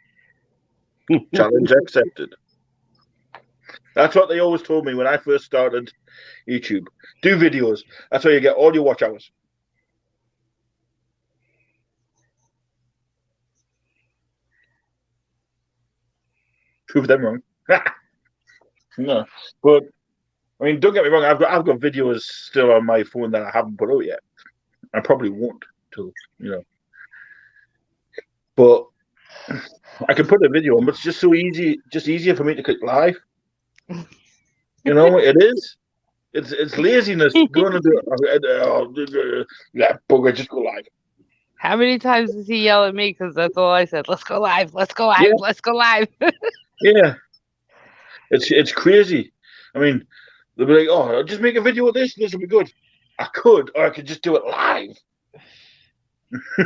Challenge accepted. That's what they always told me when I first started YouTube. Do videos. That's how you get all your watch hours. Prove them wrong. No, but I mean, don't get me wrong. I've got videos still on my phone that I haven't put out yet. I probably won't till but I can put a video on. But it's just so easy, just easier for me to click live. It is. It's laziness going to do it. Yeah, bugger, just go live. How many times does he yell at me? Because that's all I said. Let's go live. Let's go live. Yeah. Let's go live. Yeah, it's crazy. I mean, they'll be like, "Oh, I'll just make a video of this. This will be good." I could, or I could just do it live.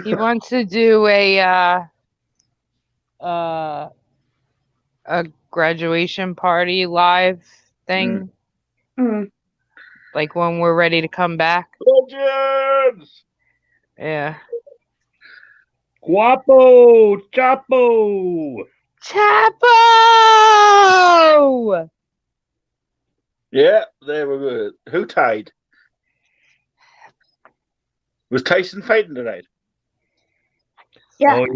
He wants to do a graduation party live thing, like when we're ready to come back. Legends. Yeah. Guapo, Chapo. Chapo! Yeah, there we go. Who tied? Was Tyson fighting tonight? Yeah. Oh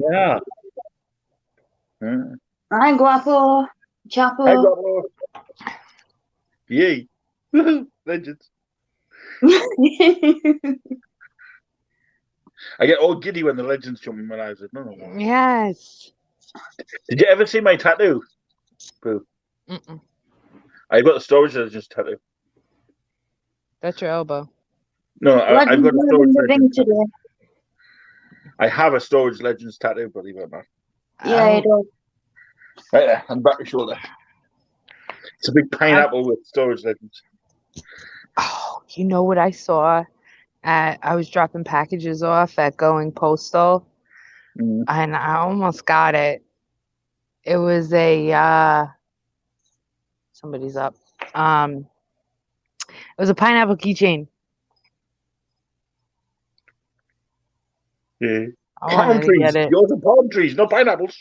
yeah. Hi, Guapo. Chapo. Hi, Guapo. Yay. Legends. I get all giddy when the legends jump in my eyes. No. Yes. Did you ever see my tattoo? Boo. Mm-mm. I've got a storage legends tattoo. That's your elbow. No, I've got a storage legends today. tattoo. I have a storage legends tattoo, believe it or not. Yeah, you do. Right there, on the back of my shoulder. It's a big pineapple with storage legends. Oh, you know what I saw? I was dropping packages off at Going Postal, and I almost got it. It was somebody's up. It was a pineapple keychain. Yeah. I Palm wanted to trees. get it. Yours are palm trees, not pineapples.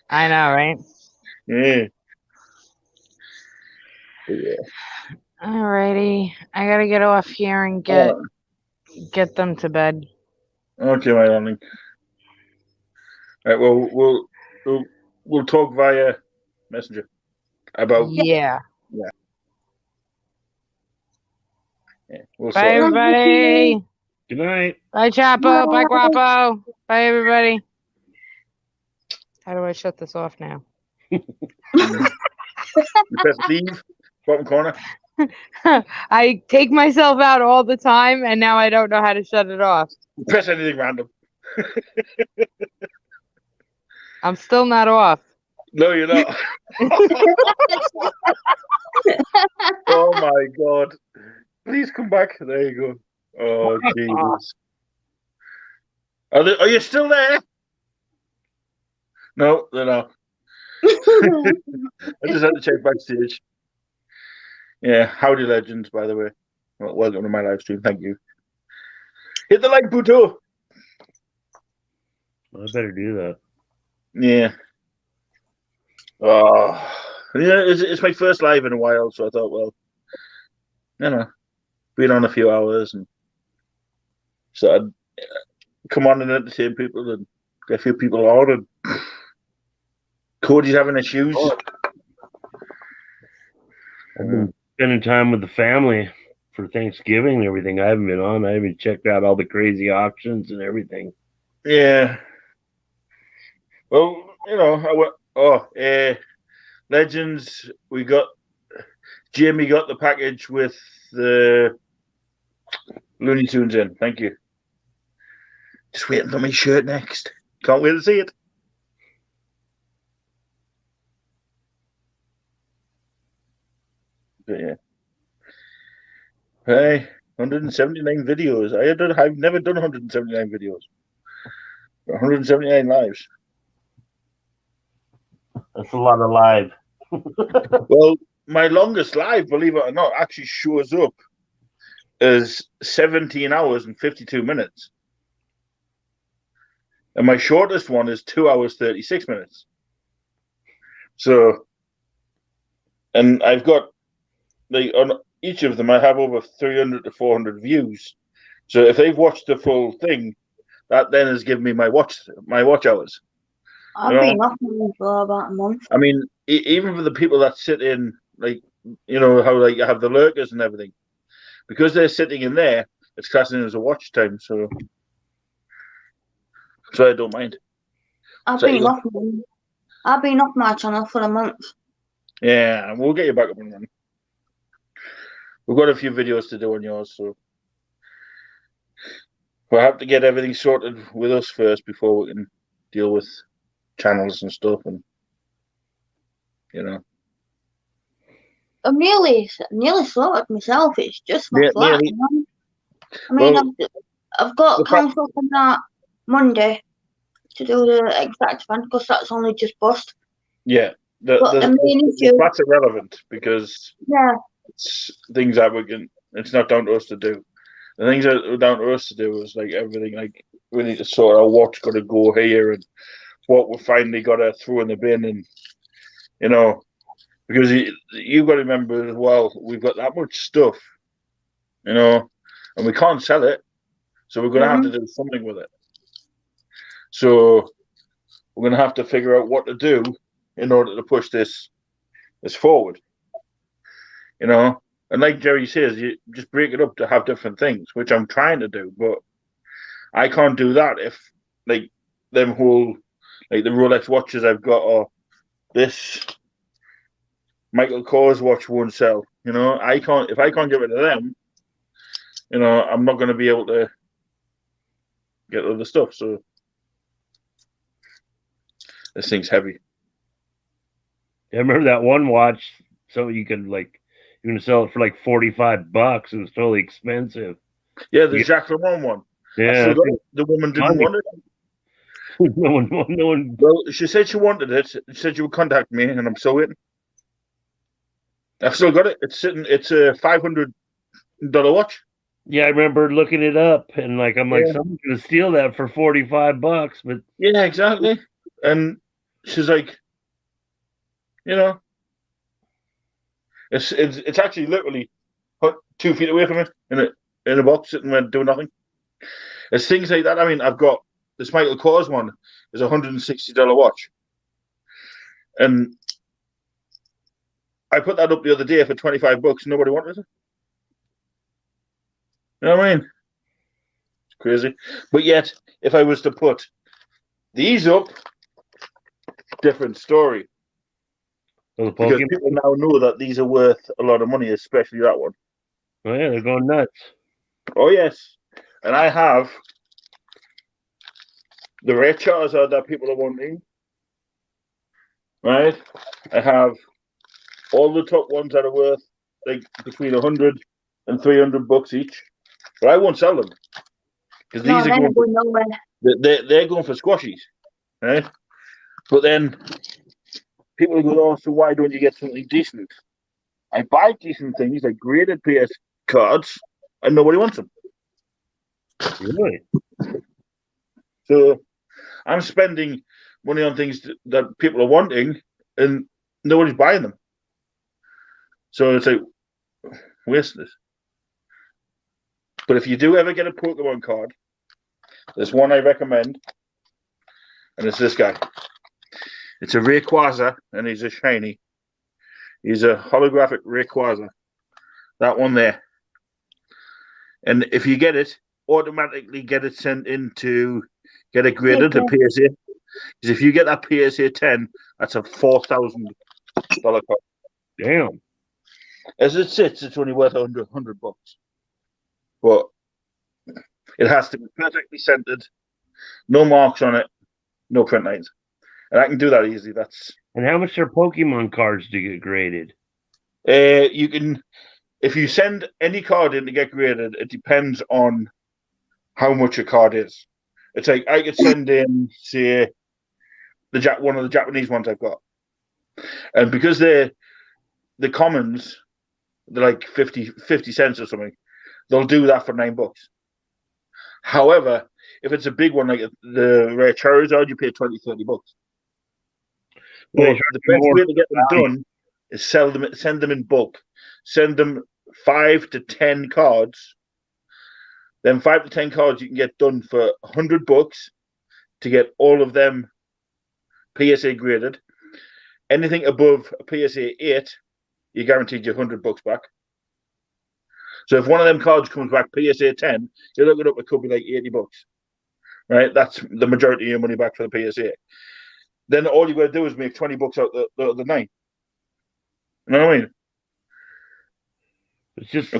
I know, right? Yeah. Alrighty, I gotta get off here and get get them to bed. Okay, my darling. All right. Well, we'll talk via messenger about. Yeah. Yeah, we'll Bye, sort it. everybody. Good night. Bye, Chapo. Bye, Guapo. Bye, everybody. How do I shut this off now? You press leave, bottom corner. I take myself out all the time, and now I don't know how to shut it off. Press anything random. I'm still not off. No, you're not. Oh my God! Please come back. There you go. Oh Jesus! Are you still there? No, they're not. I just had to check backstage. Yeah, howdy legends, by the way. Well, welcome to my live stream. Thank you. Hit the like, Buto. I better do that. Yeah. Oh, yeah. It's my first live in a while, so I thought, well, you know, been on a few hours, and so I'd come on and entertain people and get a few people on. And Cody's having issues. I've been spending time with the family for Thanksgiving and everything. I haven't been on. I haven't checked out all the crazy auctions and everything. Yeah. Well, you know, Legends. We got Jamie got the package with the Looney Tunes in. Thank you. Just waiting for my shirt next. Can't wait to see it. But yeah. Hey, 179 videos. I've never done 179 videos. 179 lives. That's a lot of live. Well, my longest live, believe it or not, actually shows up as 17 hours and 52 minutes. And my shortest one is 2 hours, 36 minutes. So, and I've got, like, on each of them, I have over 300 to 400 views. So if they've watched the full thing, that then has given me my watch hours. I've been off for about a month. I mean, even for the people that sit in, like, you know, how like you have the lurkers and everything, because they're sitting in there, it's classing as a watch time. So I don't mind. I've been off my channel for a month. Yeah, we'll get you back up and running. We've got a few videos to do on yours, so we'll have to get everything sorted with us first before we can deal with channels and stuff, and you know. I'm nearly sorted myself. It's just my flat. You know? I mean, well, I've got council on that Monday to do the exact event because that's only just bust. Yeah, the flat's irrelevant because it's things that it's not down to us to do. The things that are down to us to do is like everything. Like we need to sort out what's got to go here and what we finally got to throw in the bin, and you know, because you've got to remember as well, we've got that much stuff, you know, and we can't sell it, so we're going to have to do something with it. So we're going to have to figure out what to do in order to push this forward, you know. And like Jerry says, you just break it up to have different things, which I'm trying to do, but I can't do that if like them whole like the Rolex watches I've got or this Michael Kors watch won't sell. You know, if I can't get rid of them, you know, I'm not going to be able to get other stuff. So this thing's heavy. I remember that one watch, so you could like you're gonna sell it for like $45. It was totally expensive. Yeah, the Jacques Lemon one. Yeah, the woman didn't want it. No one. Well, she said she wanted it. She said she would contact me, and I'm still waiting. I've still got it. It's sitting. It's a $500 watch. Yeah, I remember looking it up, and like I'm like, someone's gonna steal that for $45, but yeah, exactly. And she's like, you know, it's actually literally 2 feet away from me in a box sitting there doing nothing. It's things like that. I mean, I've got this Michael Kors one is $160 watch, and I put that up the other day for $25. Nobody wanted it. You know what I mean? It's crazy. But yet, if I was to put these up, different story. Because people now know that these are worth a lot of money, especially that one. Oh yeah, they're going nuts. Oh yes, and I have the rare Charizard that people are wanting. Right, I have all the top ones that are worth like between $100 and $300 each, but I won't sell them because these are going nowhere. They're going for squashies, right? But then people go, "Oh, so why don't you get something decent?" I buy decent things like graded PS cards, and nobody wants them. Really? So I'm spending money on things that people are wanting, and nobody's buying them. So it's like wasteless. But if you do ever get a Pokemon card, there's one I recommend, and it's this guy. It's a Rayquaza, and he's a shiny. He's a holographic Rayquaza. That one there. And if you get it, automatically get it sent in to get it graded to PSA. Because if you get that PSA 10, that's a $4,000 card. Damn. As it sits, it's only worth $100. But it has to be perfectly centered, no marks on it, no print lines. And I can do that easily. And how much are Pokemon cards to get graded? You can, if you send any card in to get graded, it depends on how much a card is. It's like I could send in, say, one of the Japanese ones I've got, and because they're the commons, they're like 50 cents or something. They'll do that for $9. However, if it's a big one like the rare Charizard, you pay $20-$30. But the best way to get them done is send them in bulk. Send them 5 to 10 cards. Then 5 to 10 cards you can get done for $100 to get all of them PSA graded. Anything above a PSA 8, you're guaranteed your $100 back. So if one of them cards comes back PSA 10, you look it up, it could be like $80. Right? That's the majority of your money back for the PSA. Then all you got to do is make $20 out the 9. You know what I mean? It's just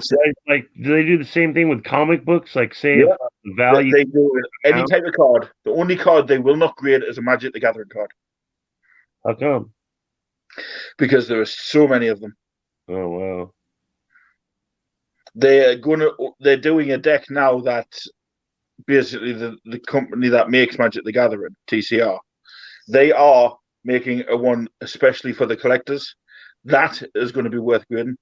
like, do they do the same thing with comic books? Like, say, yeah, the value. They do it. Any type of card. The only card they will not grade is a Magic the Gathering card. How come? Because there are so many of them. Oh wow! They're doing a deck now that basically the company that makes Magic the Gathering, TCR, they are making a one especially for the collectors. That is going to be worth grading.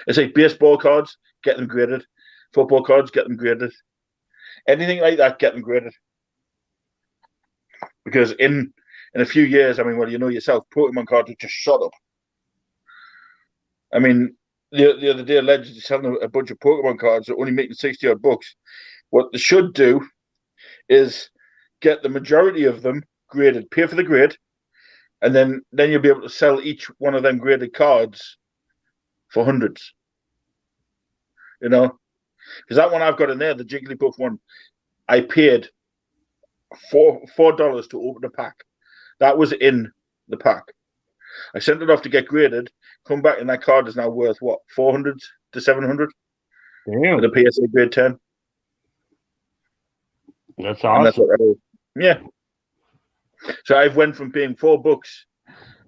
It's like baseball cards, get them graded. Football cards, get them graded. Anything like that, get them graded. Because in a few years, I mean, well, you know yourself, Pokemon cards have just shot up. I mean, the other day, Legends is selling a bunch of Pokemon cards that are only making $60 odd. What they should do is get the majority of them graded, pay for the grade, and then you'll be able to sell each one of them graded cards for hundreds. You know? Because that one I've got in there, the Jigglypuff one, I paid $4 to open a pack. That was in the pack. I sent it off to get graded, come back, and that card is now worth what, 400 to 700? Damn. For the PSA grade 10. That's awesome. That's what that is. Yeah. So I've went from paying $4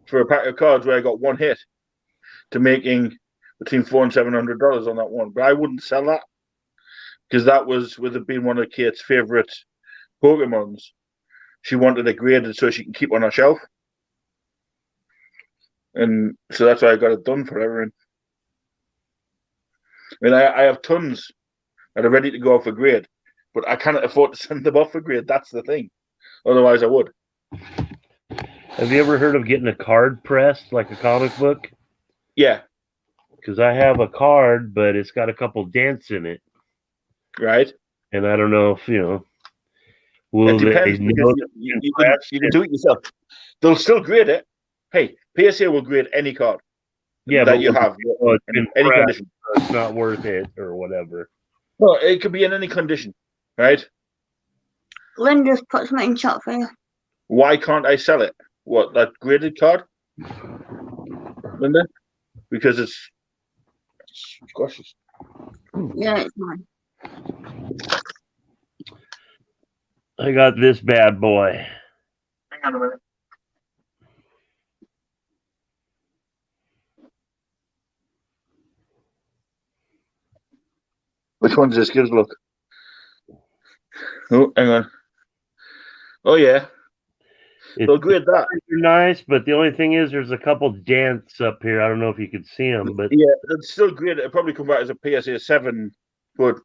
for a pack of cards where I got one hit to making between $400 and $700 on that one. But I wouldn't sell that because that was with it being one of Kate's favorite Pokemons. She wanted it graded so she can keep on her shelf. And so that's why I got it done for her. And I mean, I have tons that are ready to go off for grade, but I cannot afford to send them off for grade. That's the thing. Otherwise, I would. Have you ever heard of getting a card pressed, like a comic book? Yeah. Because I have a card, but it's got a couple dents in it. Right. And I don't know if will it depends they because know you can do it yourself. They'll still grade it. Hey, PSA will grade any card that you have in any condition. So it's not worth it or whatever. No, it could be in any condition, right? Linda's put something in chat for you. Why can't I sell it? What, that graded card, Linda? Because it's squashes. Yeah, it's mine. I got this bad boy. Hang on a minute. Which one's this? Give us a look. Oh, hang on. Oh, yeah. They'll grade that. Nice, but the only thing is there's a couple dents up here. I don't know if you could see them, but yeah, it's still graded. It'll probably come back as a PSA 7, but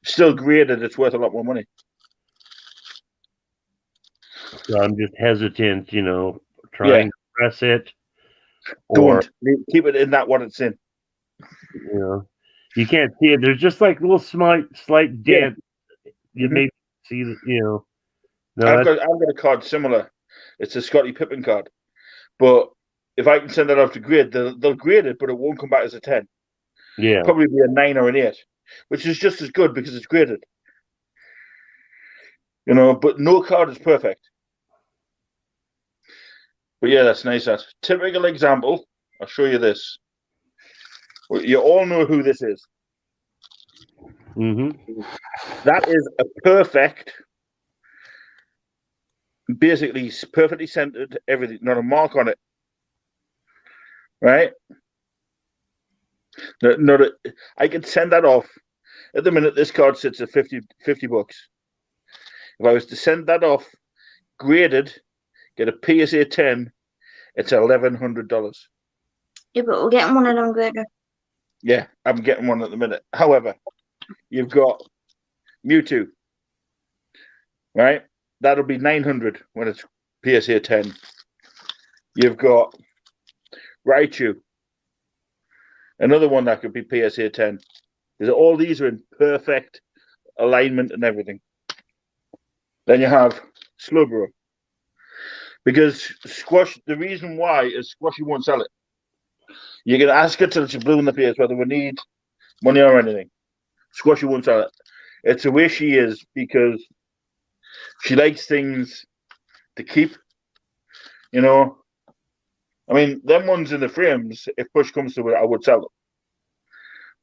still graded. It's worth a lot more money. So I'm just hesitant, trying to press it. Don't keep it in that what it's in. You can't see it. There's just like little slight dent. You maybe see that, No, I've got a card similar. It's a Scottie Pippen card, but if I can send that off to grade, they'll grade it, but it won't come back as a 10. Yeah, probably be a 9 or an 8, which is just as good because it's graded. But no card is perfect. But yeah, that's nice. That typical example. I'll show you this. You all know who this is. Mm-hmm. That is a perfect. Basically, perfectly centered, everything, not a mark on it. Right? I could send that off. At the minute, this card sits at 50 bucks. If I was to send that off, graded, get a PSA 10, it's $1,100. Yeah, but we're getting one of them graded. Yeah, I'm getting one at the minute. However, you've got Mewtwo, right? That'll be 900 when it's PSA 10. You've got Raichu, another one that could be PSA 10. Because all these are in perfect alignment and everything. Then you have Slowbro. Because Squash, the reason why is Squashy won't sell it. You can ask her till she's blue in the face whether we need money or anything. Squashy won't sell it. It's the way she is because she likes things to keep. I mean, them ones in the frames, if push comes to it, I would sell them.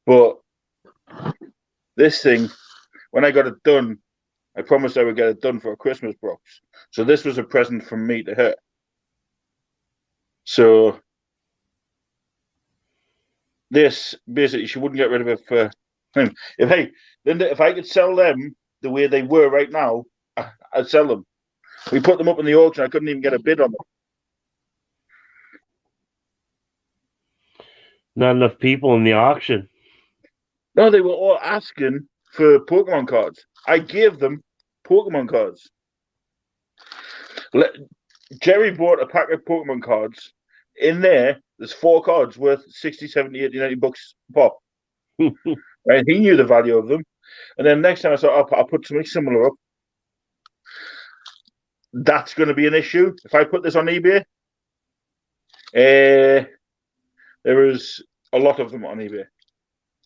But this thing, when I got it done, I promised I would get it done for a Christmas box. So this was a present from me to her. So this, basically, she wouldn't get rid of it for him. Linda, if I could sell them the way they were right now, I'd sell them. We put them up in the auction. I couldn't even get a bid on them. Not enough people in the auction. No, they were all asking for Pokemon cards. I gave them Pokemon cards. Jerry bought a pack of Pokemon cards. In there's 4 cards worth 60, 70, 80, 90 bucks pop. Right? He knew the value of them. And then next time I thought, I'll put something similar up. That's going to be an issue. If I put this on eBay, there is a lot of them on eBay.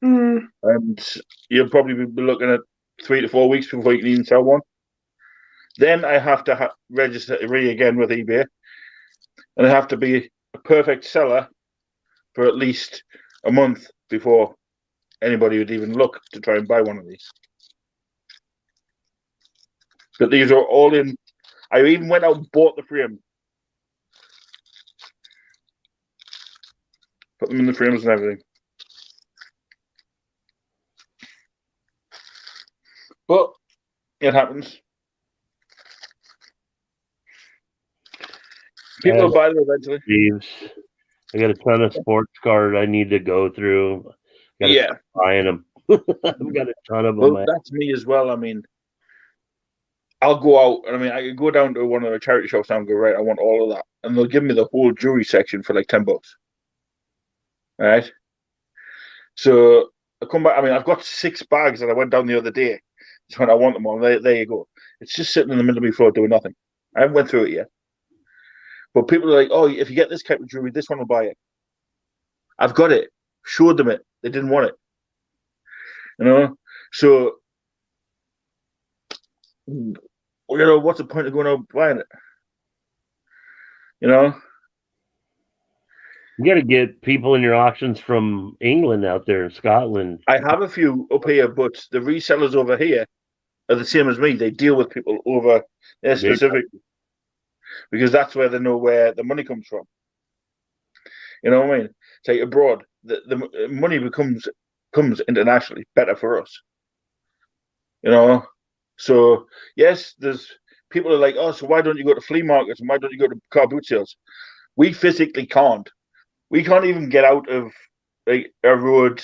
And you'll probably be looking at 3 to 4 weeks before you can even sell one. Then I have to register again with eBay. And I have to be a perfect seller for at least a month before anybody would even look to try and buy one of these. But these are all in. I even went out and bought the frame. Put them in the frames and everything. But it happens. People will buy them eventually. I got a ton of sports cards I need to go through. Start buying them. I've got a ton of them. Well, that's me as well. I mean, I'll go out. I could go down to one of the charity shops and go, right, I want all of that. And they'll give me the whole jewelry section for like $10. All right. So I come back. I've got 6 bags that I went down the other day So when I want them all, there you go. It's just sitting in the middle of my floor doing nothing. I haven't went through it yet. But people are like, oh, if you get this type of jewelry, this one will buy it. I've got it. Showed them it. They didn't want it. You know? So, you know, what's the point of going out buying it? You know? You got to get people in your auctions from England out there in Scotland. I have a few up here, but the resellers over here are the same as me. They deal with people over there specifically because that's where they know where the money comes from. You know what I mean? It's like abroad, the money comes internationally better for us. You know? So, yes, there's people are like, oh, so why don't you go to flea markets and why don't you go to car boot sales? We physically can't. We can't even get out of like a road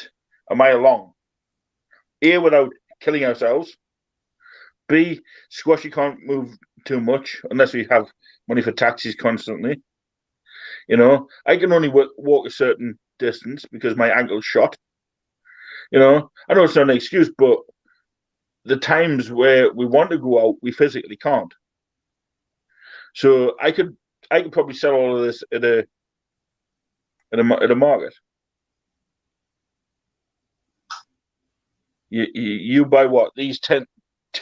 a mile long. A, without killing ourselves. B, Squashy can't move too much unless we have money for taxis constantly. You know, I can only walk a certain distance because my ankle's shot. You know, I know it's not an excuse, but the times where we want to go out, we physically can't. So I could probably sell all of this at a market. You buy what? These 10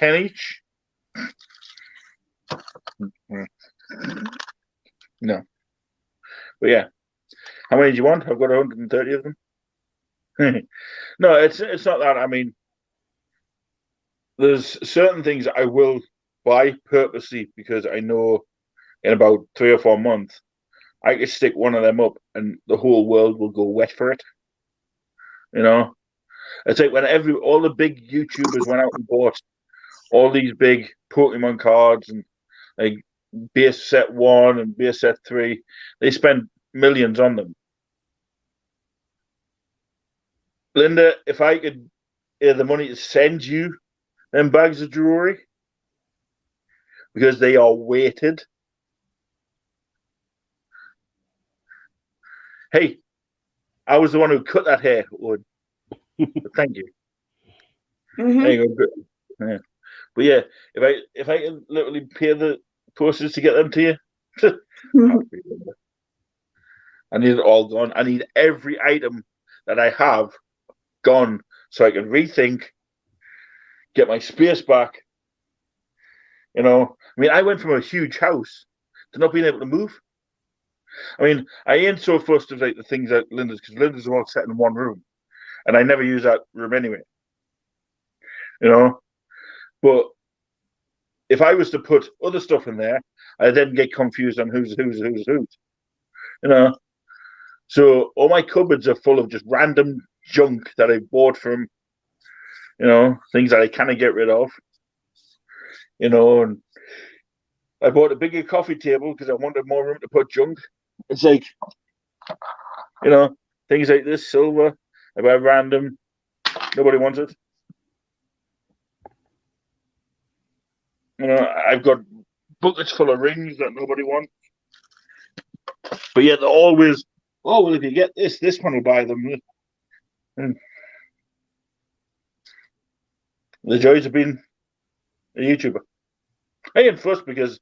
each? No. But yeah. How many do you want? I've got 130 of them. No, it's not that. I mean, there's certain things I will buy purposely because I know in about 3 or 4 months I could stick one of them up and the whole world will go wet for it. You know? It's like when all the big YouTubers went out and bought all these big Pokemon cards and like base set 1 and base set 3, they spent millions on them. Linda, if I could have the money to send you them bags of jewelry because they are weighted. Hey, I was the one who cut that hair, Owen. Thank you. Mm-hmm. There you go. Yeah. But yeah, if I can literally pay the postage to get them to you, I need it all gone. I need every item that I have gone so I can rethink, get my space back. You know, I mean, I went from a huge house to not being able to move. I mean, I ain't so fussed of like the things that Linda's, because Linda's are all set in one room, and I never use that room anyway. You know, but if I was to put other stuff in there, I then get confused on who's. You know, so all my cupboards are full of just random junk that I bought from, you know, things that I kind of get rid of. You know, and I bought a bigger coffee table because I wanted more room to put junk. It's like, you know, things like this silver, I buy random. Nobody wants it. You know, I've got buckets full of rings that nobody wants. But yet they're always, oh, well, if you get this one will buy them. And the joys of being a YouTuber. I ain't fussed because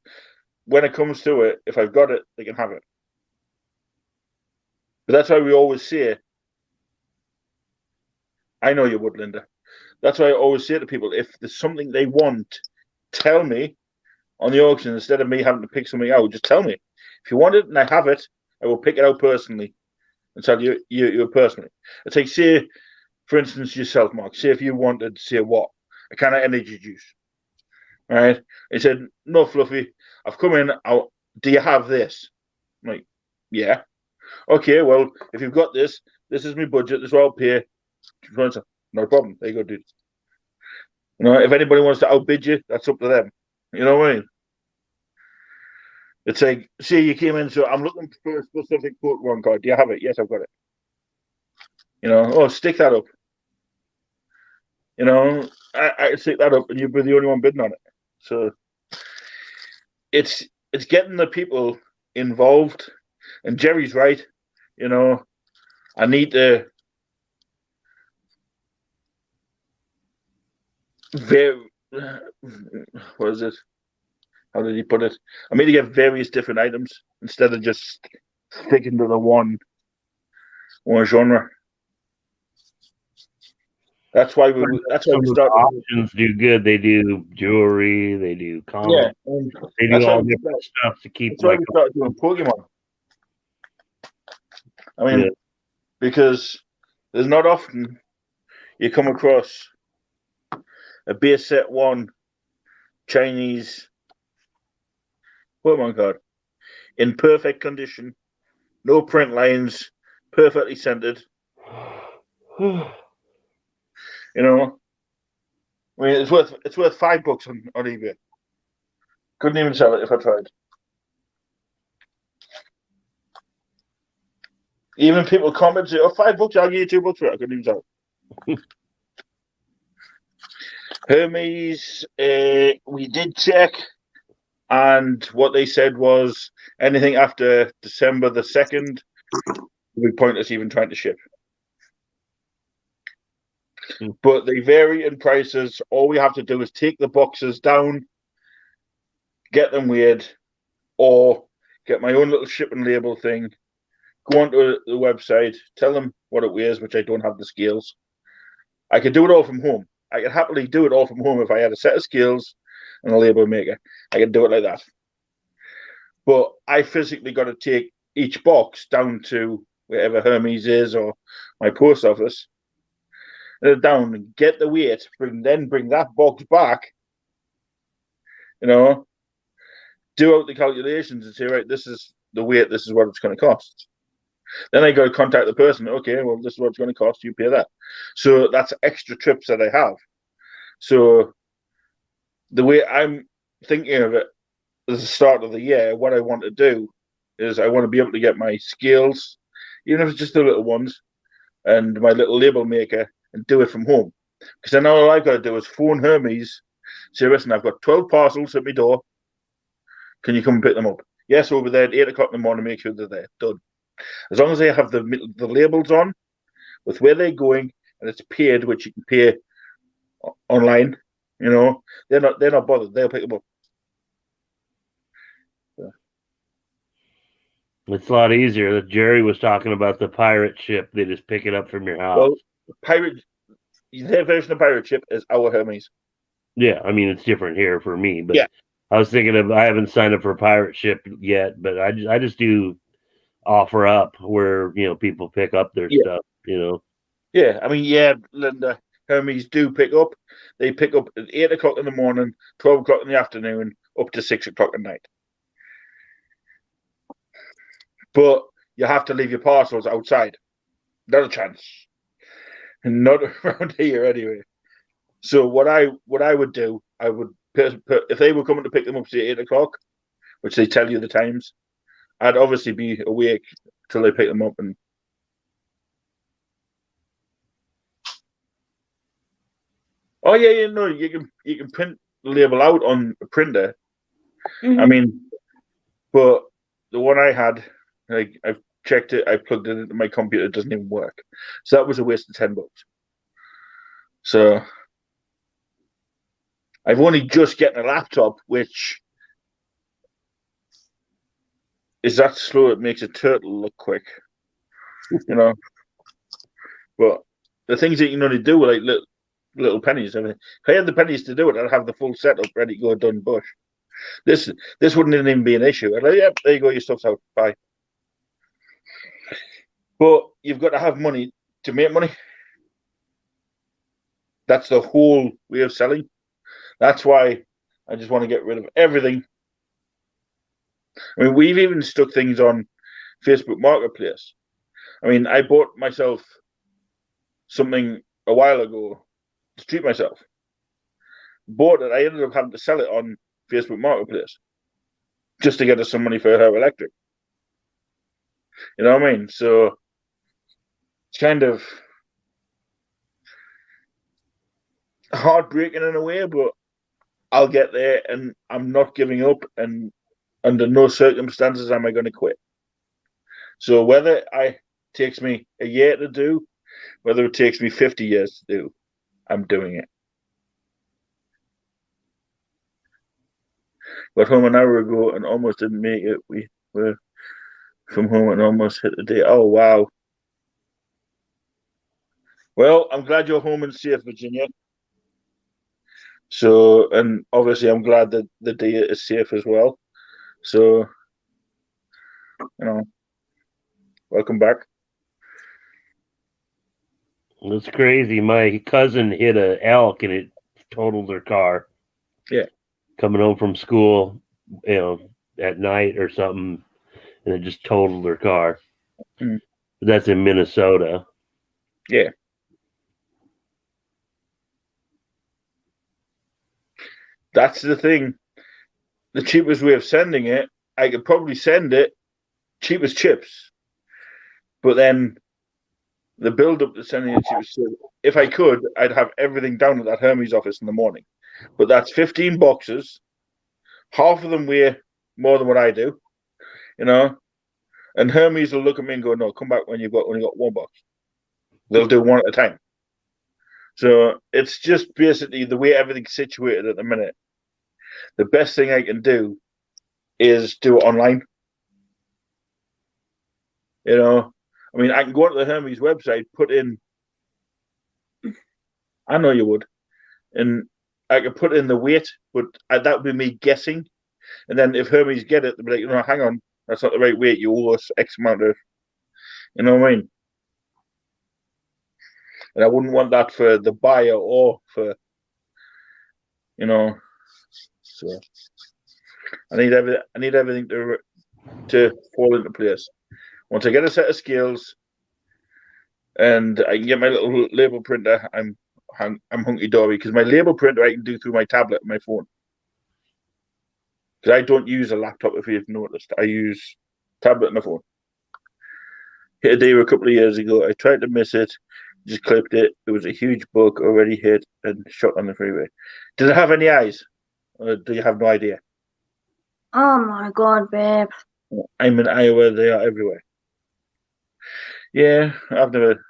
when it comes to it, if I've got it, they can have it. But that's why we always say, I know you would, Linda. That's why I always say to people, if there's something they want, tell me on the auction instead of me having to pick something out. Just tell me. If you want it and I have it, I will pick it out personally and tell you personally. It's like, say, for instance, yourself, Mark. Say if you wanted, say what? A kind of energy juice. All right? He said, no, Fluffy, I've come in. Do you have this? I'm like, yeah. Okay, well, if you've got this is my budget. This is what I'll pay. No problem. There you go, dude. You know, if anybody wants to outbid you, that's up to them. You know what I mean? It's like, say you came in, so I'm looking for a specific Pokemon card. Do you have it? Yes, I've got it. You know, oh, stick that up. You know, I stick that up, and you'll be the only one bidding on it. So it's getting the people involved. And Jerry's right. You know, I need to what is it? How did he put it? I mean, to get various different items instead of just sticking to the one genre. That's why we started. Options do good. They do jewelry. They do comics. Yeah, they do all different stuff to keep. That's why we started doing Pokemon. I mean, because there's not often you come across a base set one Chinese Pokemon card in perfect condition, no print lines, perfectly centered. You know, I mean, it's worth $5 on eBay. Couldn't even sell it if I tried. Even people comment, say, "Oh, $5, I'll give you $2 for it." I couldn't even sell it. Hermes, we did check, and what they said was anything after December the 2nd would be pointless even trying to ship. But they vary in prices. All we have to do is take the boxes down, get them weighed, or get my own little shipping label thing, go onto the website, tell them what it weighs, which I don't have the scales. I could do it all from home. I could happily do it all from home if I had a set of scales and a label maker. I could do it like that. But I physically got to take each box down to wherever Hermes is or my post office, down and get the weight, bring that box back, do out the calculations and say, right, this is the weight, this is what it's going to cost. Then I got to contact the person. Okay, well, this is what it's going to cost. You pay that. So that's extra trips that I have. So the way I'm thinking of it as the start of the year, what I want to do is I want to be able to get my scales, even if it's just the little ones, and my little label maker, and do it from home. Because then all I've got to do is phone Hermes, say, listen, I've got 12 parcels at my door. Can you come and pick them up? Yes, over there at 8 o'clock in the morning, make sure they're there. Done. As long as they have the labels on with where they're going and it's paid, which you can pay online, they're not bothered. They'll pick them up. So. It's a lot easier. Jerry was talking about the pirate ship. They just pick it up from your house. Well, their version of pirate ship is our Hermes. Yeah, I mean it's different here for me, but yeah. I was thinking of I haven't signed up for a pirate ship yet, but I just do offer up where people pick up their stuff. Yeah, I mean, Linda, Hermes do pick up. They pick up at 8 o'clock in the morning, 12 o'clock in the afternoon, up to 6 o'clock at night. But you have to leave your parcels outside. Not a chance. Not around here anyway. So what I would do, I would if they were coming to pick them up at 8 o'clock, which they tell you the times, I'd obviously be awake till they pick them up. And oh yeah, no, you can print the label out on a printer. Mm-hmm. I mean, but the one I had, like I've checked it, I plugged it into my computer, it doesn't even work. So that was a waste of $10. So I've only just getting a laptop, which is that slow. It makes a turtle look quick, But the things that they do are like little pennies. I mean, if I had the pennies to do it, I'd have the full setup ready to go done. Bush. This wouldn't even be an issue. I'd like, yeah, there you go, your stuff's out. Bye. But you've got to have money to make money. That's the whole way of selling. That's why I just want to get rid of everything. I mean, we've even stuck things on Facebook Marketplace. I mean, I bought myself something a while ago to treat myself. Bought it. I ended up having to sell it on Facebook Marketplace just to get us some money for her electric. You know what I mean? So it's kind of heartbreaking in a way, but I'll get there, and I'm not giving up, and under no circumstances am I going to quit. So whether it takes me a year to do, whether it takes me 50 years to do, I'm doing it. Got home an hour ago and almost didn't make it. We were from home and almost hit the day. Oh, wow. Well, I'm glad you're home and safe, Virginia. So, and obviously I'm glad that the day is safe as well. So, welcome back. It's crazy. My cousin hit an elk and it totaled their car. Yeah. Coming home from school, at night or something, and it just totaled their car. Mm. That's in Minnesota. Yeah. That's the thing. The cheapest way of sending it, I could probably send it cheap as chips. But then the build up to sending it cheap as chips, if I could, I'd have everything down at that Hermes office in the morning. But that's 15 boxes. Half of them weigh more than what I do, And Hermes will look at me and go, "No, come back when you've only got one box." They'll do one at a time. So it's just basically the way everything's situated at the minute. The best thing I can do is do it online. I mean, I can go onto the Hermes website, put in. I know you would, and I could put in the weight, but that would be me guessing. And then if Hermes get it, they'll be like, hang on, that's not the right weight. You owe us X amount of, you know what I mean? And I wouldn't want that for the buyer or for, So I need everything to fall into place. Once I get a set of scales and I can get my little label printer, I'm hunky dory because my label printer I can do through my tablet and my phone. Because I don't use a laptop, if you've noticed. I use tablet and a phone. Hit a deer a couple of years ago. I tried to miss it, just clipped it. It was a huge bug already hit and shot on the freeway. Did it have any eyes? Or do you have no idea? Oh my god, babe. I'm in Iowa. They are everywhere. Yeah, I've never.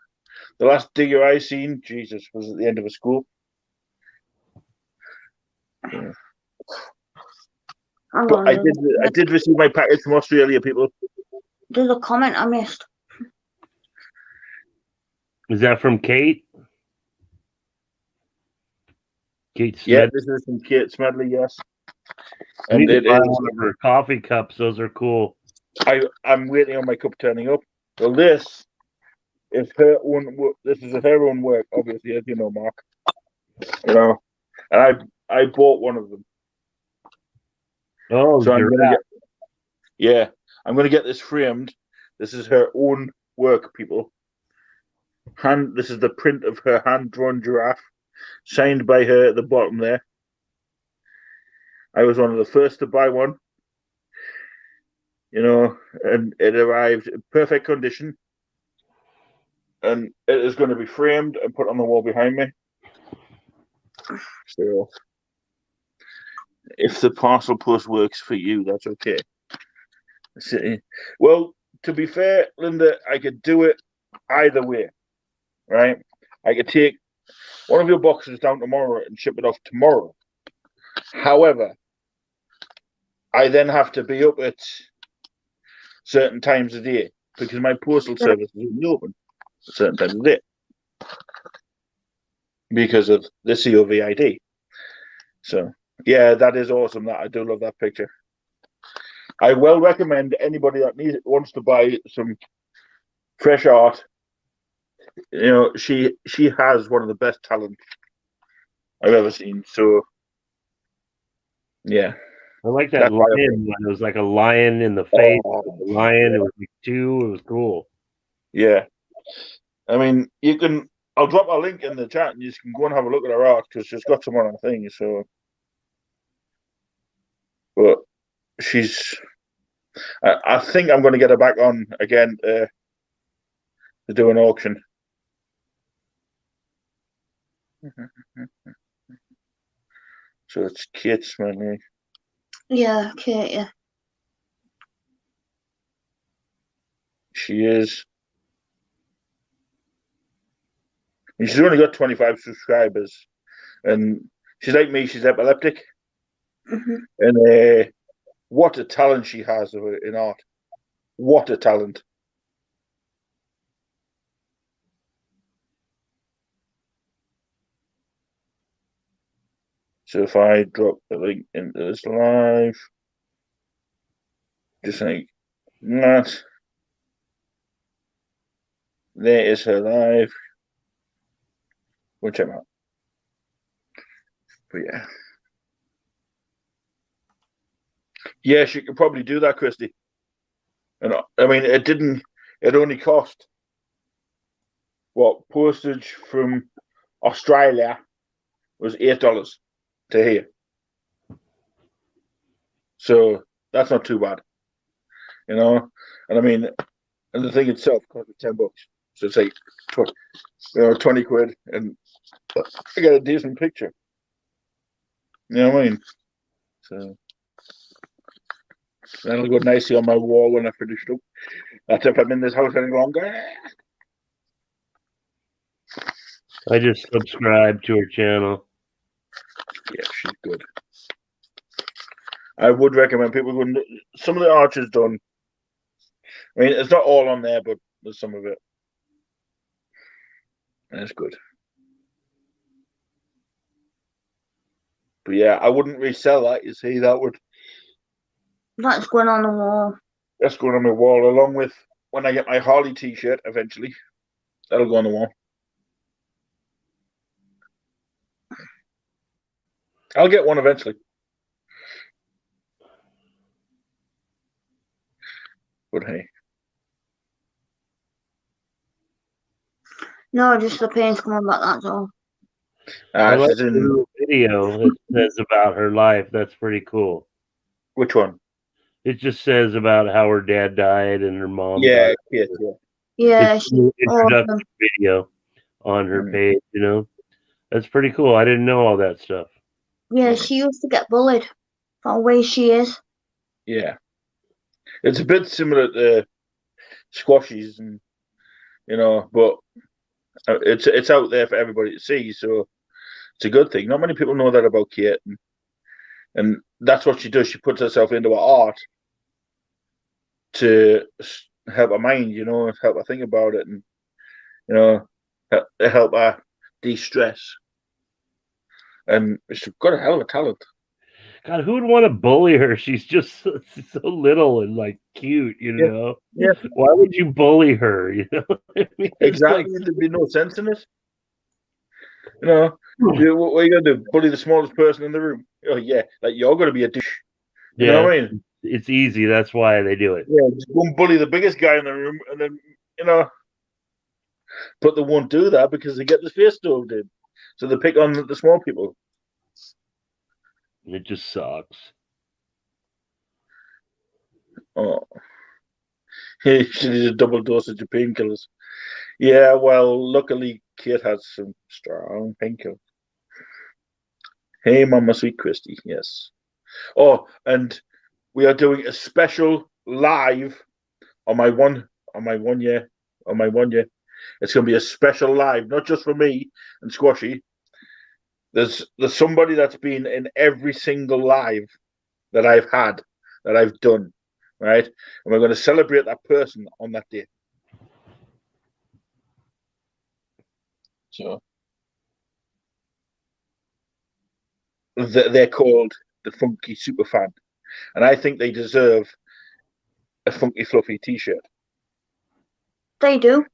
The last digger I seen, Jesus, was at the end of a school. Yeah. But I did receive my package from Australia, people. There's a comment I missed. Is that from Kate? Kate Smith? Yeah, this is from Kate Smedley, yes. And it is one of her coffee cups. Those are cool. I'm waiting on my cup turning up. Well, this is her own. This is her own work, obviously, as you know, Mark. And I bought one of them. Oh, so I'm gonna get this framed. This is her own work, people. This is the print of her hand-drawn giraffe, signed by her at the bottom there. I was one of the first to buy one. And it arrived in perfect condition. And it is going to be framed and put on the wall behind me. So, if the parcel post works for you, that's okay. Well, to be fair, Linda, I could do it either way, right? I could take one of your boxes down tomorrow and ship it off tomorrow. However, I then have to be up at certain times of day because my postal service is only open at certain times of day because of the COVID. So, yeah, that is awesome. I do love that picture. I will recommend anybody that wants to buy some fresh art. She has one of the best talent I've ever seen. So, yeah. I like that lion one. It was like a lion in the face. A lion. It was like two. It was cool. Yeah. I mean, I'll drop a link in the chat and you can go and have a look at her art because she's got some on her thing. So, but I think I'm going to get her back on again to do an auction. So it's Kate Smedley. Yeah, Kate, yeah. She is. And she's only got 25 subscribers. And she's like me, she's epileptic. And what a talent she has in art. What a talent. So if I drop the link into this live, just like that, there is her live, which I'm at. But yeah. Yes, you could probably do that, Christy. And I mean, it only cost what postage from Australia was $8 to here. So that's not too bad, you know. And I mean, and the thing itself cost me $10. So it's like 20 quid, and I got a decent picture. You know what I mean? So that'll go nicely on my wall when I finish up. That's if I'm in this house any longer. I just subscribed to her channel. Yeah, she's good. I would recommend people go. Some of the art she's done. I mean, it's not all on there, but there's some of it. And it's good. But yeah, I wouldn't resell that. You see, that would. That's going on the wall. That's going on my wall, along with when I get my Harley T-shirt eventually. That'll go on the wall. I'll get one eventually. But hey. No, just the pain's coming back, that's all. I like the little video that says about her life. That's pretty cool. Which one? It just says about how her dad died and her mom died. Yeah. Yeah, it's an introductory video on her page, you know. That's pretty cool. I didn't know all that stuff. Yeah, she used to get bullied for the way she is. Yeah. It's a bit similar to squashies, and you know, but it's out there for everybody to see, so it's a good thing. Not many people know that about Kate, and that's what she does. She puts herself into her art to help her mind, you know, help her think about it, and you know, help her de-stress. And she's got a hell of a talent. God, who would want to bully her? She's just so little and like cute, you know. Yeah. Why would you bully her? You know. I mean, exactly. There'd be no sense in it. You know, what are you gonna do? Bully the smallest person in the room? Oh yeah, like you're gonna be a douche. You know what I mean? It's easy. That's why they do it. Yeah, just go and bully the biggest guy in the room, and then you know. But they won't do that because they get the face stoved in, so they pick on the small people. It just sucks. Oh, she needs a double dosage of painkillers. Yeah, well, luckily Kate has some strong painkillers. Hey, Mama Sweet Christy, yes. Oh, and we are doing a special live on my 1 year. It's going to be a special live, not just for me and Squashy. There's somebody that's been in every single live that I've had, that I've done, right? And we're going to celebrate that person on that day. So they're called the Funky Superfan, and I think they deserve a Funky Fluffy T-shirt. They do.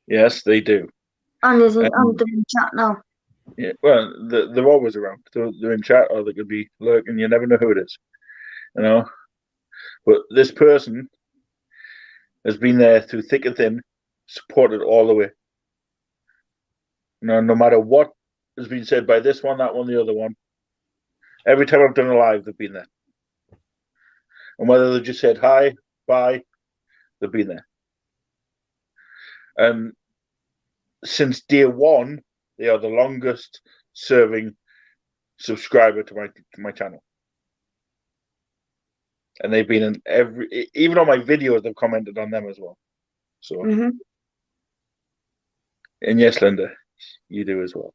Yes, they do. And they're in chat now. Yeah, well, they're always around. They're in chat, or they could be lurking. You never know who it is, you know. But this person has been there through thick and thin, supported all the way. You know, no matter what has been said by this one, that one, the other one. Every time I've done a live, they've been there. And whether they just said hi, bye, they've been there. And since day one, they are the longest serving subscriber to my channel. And they've been in even on my videos, they've commented on them as well. So, and yes, Linda, you do as well.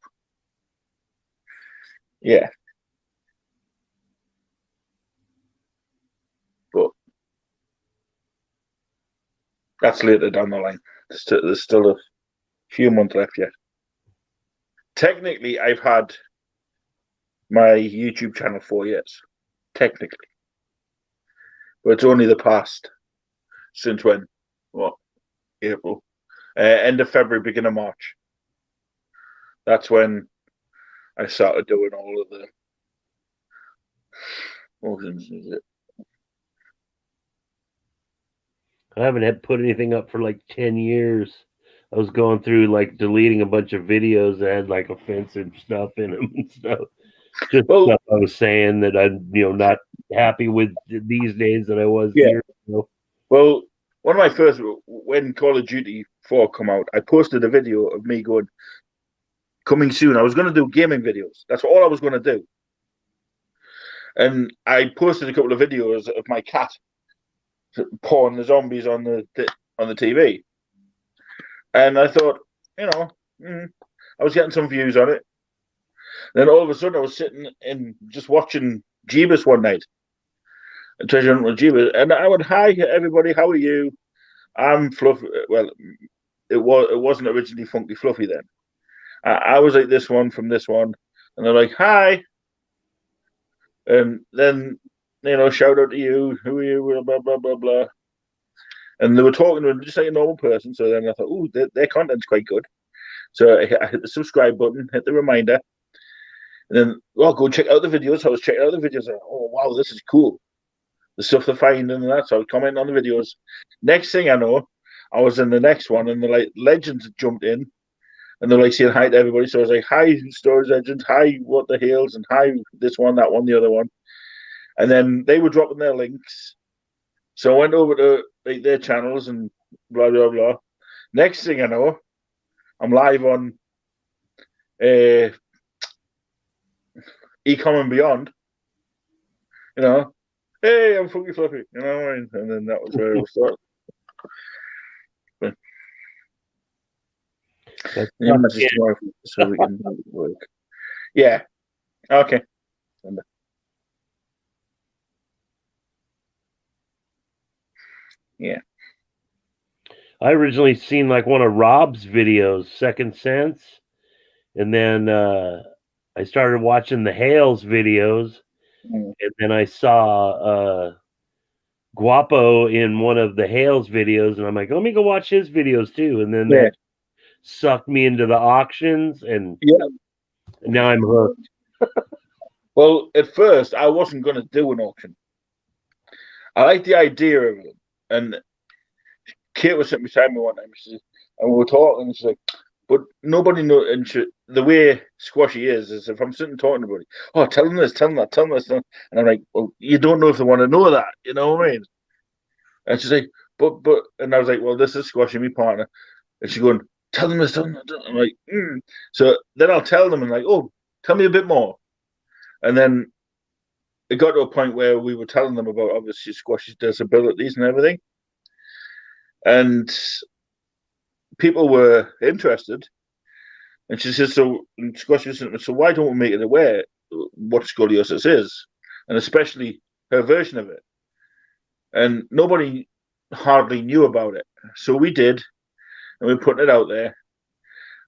Yeah. That's later down the line. There's still a few months left yet. Technically, I've had my YouTube channel 4 years. Technically. But it's only the past, since when? What? April. End of February, beginning of March. That's when I started doing all of the motions. I haven't put anything up for like 10 years. I was going through like deleting a bunch of videos that had like offensive stuff in them and stuff. Just stuff I was saying that I'm, not happy with these days that I was years ago. Well, one of my first, when Call of Duty 4 come out, I posted a video of me going, coming soon. I was going to do gaming videos. That's all I was going to do. And I posted a couple of videos of my cat pawing the zombies on the TV. And I thought, I was getting some views on it. Then all of a sudden I was sitting and just watching Jeebus one night. Treasure Hunt with Jeebus. And I went, hi everybody, how are you? I'm Fluffy. Well, it wasn't originally Funky Fluffy then. I was like this one from this one. And they're like, hi. And then, shout out to you. Who are you? Blah, blah, blah, blah. And they were talking to them just like a normal person. So then I thought, oh, their content's quite good. So I hit the subscribe button, hit the reminder. And then, go check out the videos. So I was checking out the videos. And, oh, wow, this is cool. The stuff they're finding and that. So I was commenting on the videos. Next thing I know, I was in the next one. And the legends had jumped in. And they're saying hi to everybody. So I was like, hi, Storage Legends. Hi, What the Hills. And hi, this one, that one, the other one. And then they were dropping their links. So I went over to their channels and blah, blah, blah. Next thing I know, I'm live on Ecom and Beyond. Hey, I'm Funky Fluffy. And then that was where it was started. So we can work. Yeah. Okay. Yeah. I originally seen like one of Rob's videos, Second Sense, and then I started watching the Hales videos, and then I saw Guapo in one of the Hales videos, and I'm like, let me go watch his videos too, and then that sucked me into the auctions, and now I'm hooked. Well, at first I wasn't going to do an auction. I like the idea of it, and Kate was sitting beside me one time, and we were talking, and she's like, but nobody knows. And the way Squashy is if I'm sitting talking to anybody, oh, tell them this, tell them that, tell them this. And I'm like, well, you don't know if they want to know that. You know what I mean? And she's like, but, and I was like, well, this is Squashy, my partner. And she's going, tell them this, tell them that. I'm like, So then I'll tell them, and like, oh, tell me a bit more. And then it got to a point where we were telling them about, obviously, Squashy's disabilities and everything. And people were interested. And she says, so why don't we make it aware what scoliosis is? And especially her version of it. And nobody hardly knew about it. So we did, and we put it out there.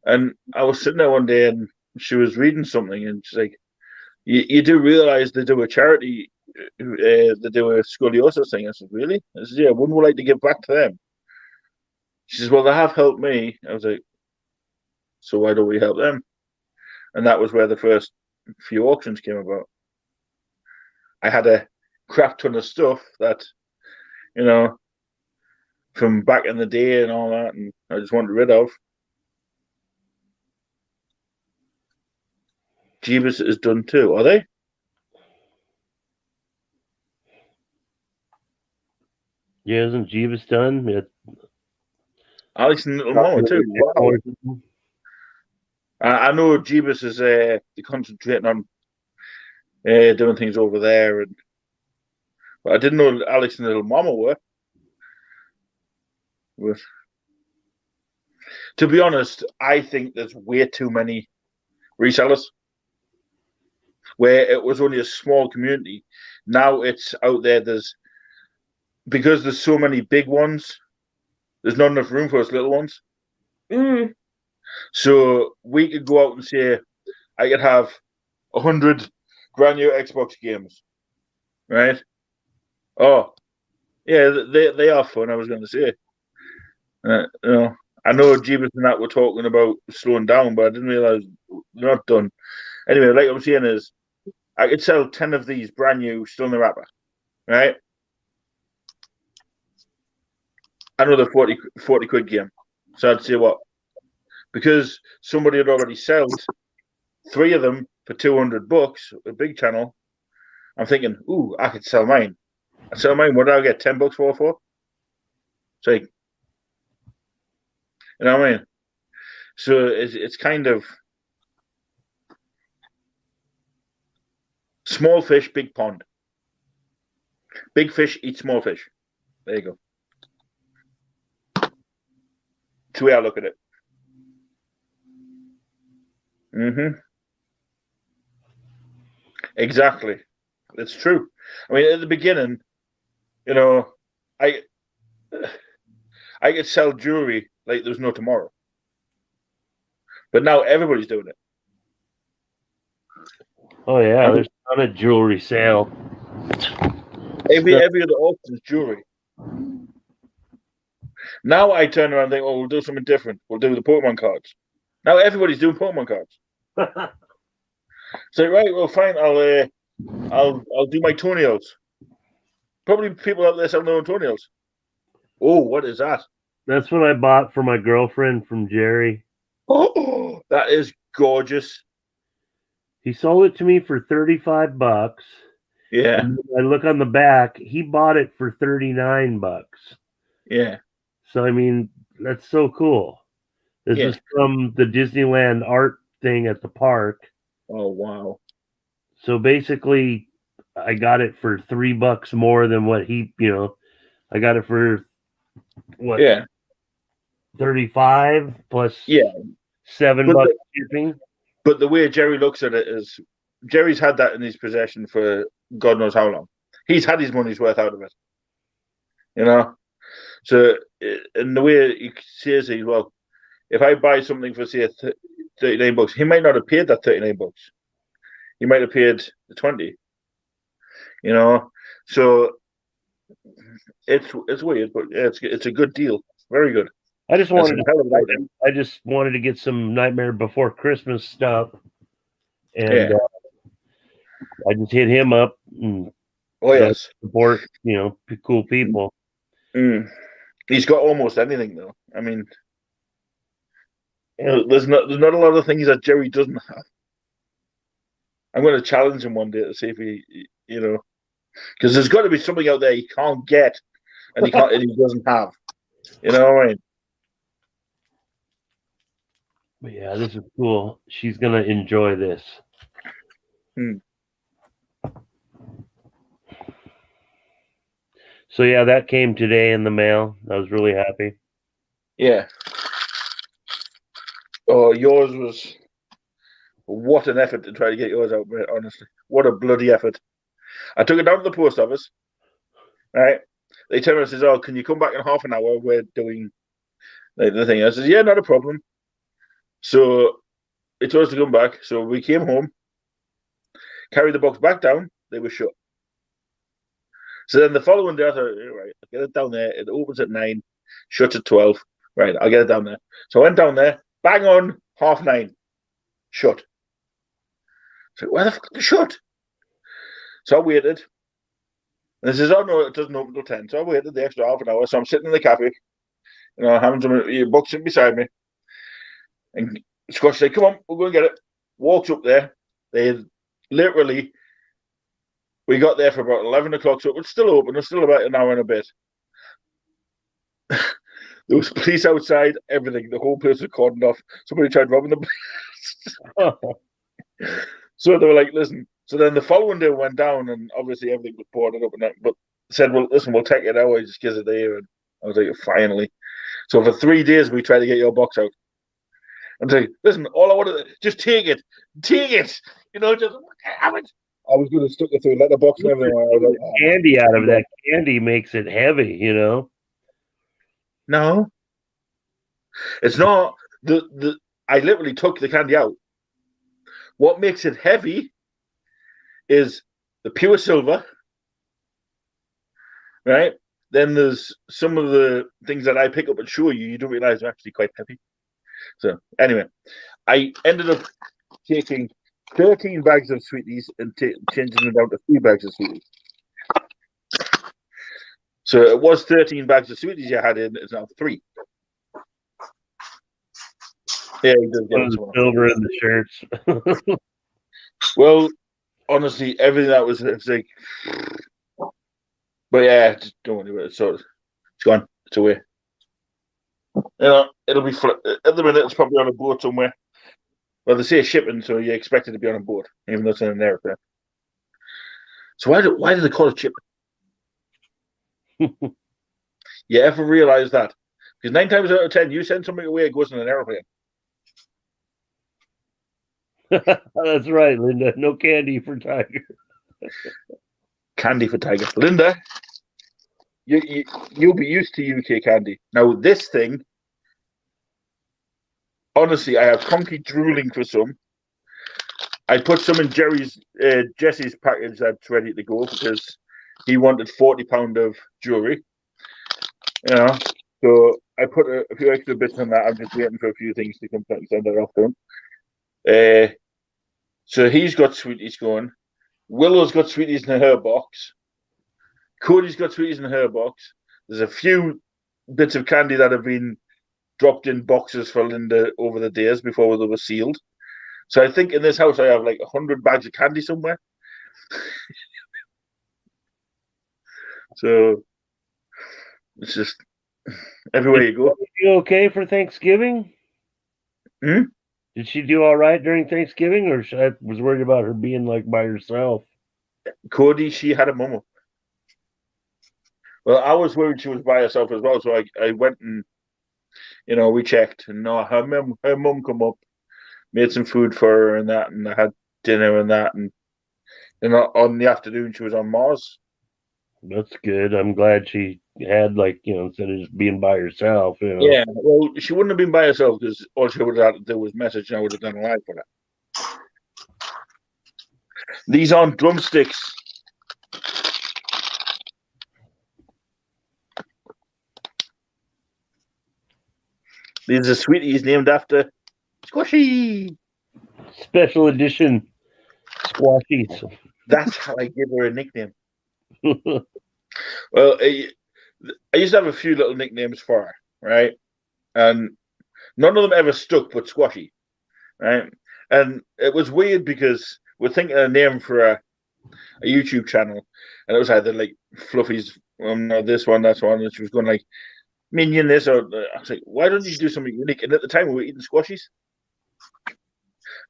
And I was sitting there one day, and she was reading something, and she's like, you do realize they do a charity, they do a scoliosis thing. I said, really? I said, yeah, wouldn't we like to give back to them? She says, well, they have helped me. I was like, so why don't we help them? And that was where the first few auctions came about. I had a crap ton of stuff that, from back in the day and all that, and I just wanted rid of. Jeebus is done too, are they? Yeah, isn't Jeebus done? Yeah. Alex and Little Mama too. Wow. I know Jeebus is concentrating on doing things over there, but I didn't know Alex and Little Mama were. To be honest, I think there's way too many resellers. Where it was only a small community, now it's out there. Because there's so many big ones, there's not enough room for us little ones. Mm. So we could go out and say, I could have 100 brand new Xbox games, right? Oh, yeah, they are fun. I was going to say, I know Jeebus and that were talking about slowing down, but I didn't realize they're not done. Anyway, like I'm saying is, I could sell 10 of these brand new, still in the wrapper, right? Another 40 quid game. So I'd say what? Because somebody had already sold 3 of them for $200, a big channel. I'm thinking, ooh, I could sell mine. I sell mine. What do I get? $10 for? So, you know what I mean? So it's kind of small fish, big pond. Big fish eat small fish. There you go. That's the way I look at it. Exactly. It's true. I mean, at the beginning, I could sell jewelry like there's no tomorrow. But now everybody's doing it. Oh yeah, there's a ton of jewelry sale. Every other auction's jewelry. Now I turn around and think, oh, we'll do something different. We'll do the Pokemon cards. Now everybody's doing Pokemon cards. So right, well, fine. I'll do my toenails. Probably people out there selling their own toenails. Oh, what is that? That's what I bought for my girlfriend from Jerry. Oh, that is gorgeous. He sold it to me for $35. Yeah. And I look on the back. He bought it for $39. Yeah. So I mean, that's so cool. This is from the Disneyland art thing at the park. Oh wow. So basically, I got it for $3 more than what he, I got it for what? Yeah. 35 plus $7 shipping. But the way Jerry looks at it is, Jerry's had that in his possession for God knows how long. He's had his money's worth out of it. So, in the way he says it, well, if I buy something for say $39, he might not have paid that $39. He might have paid the 20. So it's weird, but yeah, it's a good deal. Very good. I just wanted to get some Nightmare Before Christmas stuff, and I just hit him up and support cool people. He's got almost anything though. I mean, there's not a lot of things that Jerry doesn't have. I'm going to challenge him one day to see if he, because there's got to be something out there he can't get and he doesn't have. You know what I mean? But yeah, this is cool. She's gonna enjoy this. So yeah, that came today in the mail. I was really happy. Yeah. Oh, yours was what an effort to try to get yours out, mate, honestly. What a bloody effort. I took it down to the post office. Right? They tell me, says, oh, can you come back in half an hour? We're doing the thing. I says, yeah, not a problem. So it told us to come back. So we came home, carried the box back down. They were shut. So then the following day, I thought, right, I'll get it down there. It opens at 9, shuts at 12. Right, I'll get it down there. So I went down there, bang on, 9:30, shut. So where the fuck is it shut? So I waited. And this is, oh no, it doesn't open till 10. So I waited the extra half an hour. So I'm sitting in the cafe, having some books sitting beside me. And Scotch said, come on, we'll go and get it. Walked up there. They literally, we got there for about 11 o'clock, so it was still open. It was still about an hour and a bit. There was police outside, everything. The whole place was cordoned off. Somebody tried robbing the place. So they were like, listen. So then the following day went down, and obviously everything was boarded up. But said, well, listen, we'll take it out. Just gives it there. And I was like, finally. So for 3 days, we tried to get your box out. I'm saying, listen, all I wanted, just take it. Take it. Just have it. I was going to stick it through letterbox and everything. I was like, candy out of that. Candy makes it heavy, No. It's not the. I literally took the candy out. What makes it heavy is the pure silver, right? Then there's some of the things that I pick up and show you don't realize are actually quite heavy. So anyway, I ended up taking 13 bags of sweeties and changing them down to 3 bags of sweeties. So it was 13 bags of sweeties you had in, it's now 3. Yeah, he does get the silver in the shirts. Well, honestly, everything that was, it's like, but yeah, just don't worry about it. So it's gone. It's away. It'll be at the minute. It's probably on a boat somewhere. Well, they say shipping, so you expect it to be on a boat, even though it's in an airplane. So why do they call it shipping? You ever realize that? Because 9 times out of 10, you send something away, it goes in an airplane. That's right, Linda. No candy for Tiger. Candy for Tiger. Linda, you'll be used to UK candy. Now, this thing, honestly, I have Conky drooling for some. I put some in Jesse's package that's ready to go because he wanted £40 of jewellery. So I put a few extra bits on that. I'm just waiting for a few things to come back and send it off to him. So he's got sweeties going. Willow's got sweeties in her box. Cody's got sweeties in her box. There's a few bits of candy that have been dropped in boxes for Linda over the days before they were sealed. So I think in this house I have like 100 bags of candy somewhere. So it's just everywhere you go. You okay for Thanksgiving? Did she do all right during Thanksgiving, or I was worried about her being like by herself? Cody, she had a mum. Well, I was worried she was by herself as well, so I went and we checked, and no, her mum come up, made some food for her and that, and I had dinner and that, and on the afternoon she was on Mars. That's good. I'm glad she had instead of just being by herself. Yeah, well, she wouldn't have been by herself because all she would have had to do was message, and I would have done a live for her. These aren't drumsticks. These are sweeties named after Squishy. Special edition Squashies. That's how I give her a nickname. Well, I used to have a few little nicknames for her, right? And none of them ever stuck, but Squashy, right? And it was weird because we're thinking of a name for a YouTube channel, and it was either like Fluffy's, this one, that's one, and she was going like Minion this, or I was like, why don't you do something unique? And at the time we were eating squashies,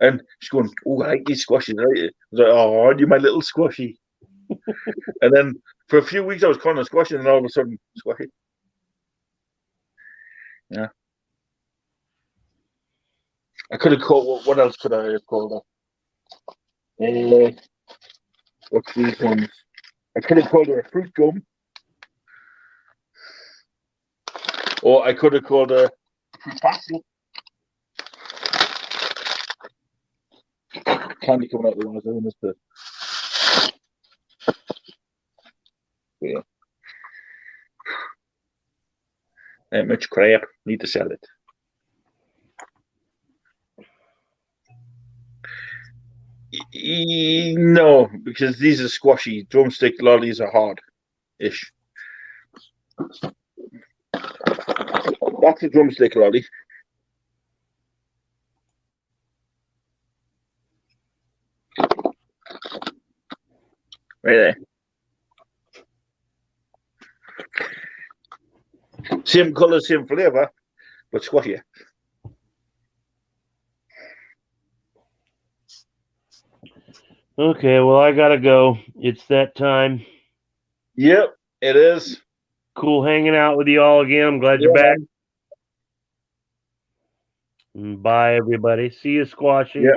and she's going, oh, I like these squashies, right? I was like, oh, aren't you my little squashy? And then for a few weeks I was calling her squashy, and all of a sudden squashy. Yeah. I could have called, what else could I have called her? What's these ones? I could have called her a fruit gum. Or I could have called her fruit basket. Candy coming out the one doing this. Yeah. Ain't much crap. Need to sell it. No, because these are squashy. Drumstick lollies are hard-ish. That's a drumstick lolly. Right there. Same color, same flavor, but squashier. Okay, well, I gotta go. It's that time. Yep, it is. Cool hanging out with you all again. I'm glad you're back. Bye, everybody. See you, Squashy. Yep.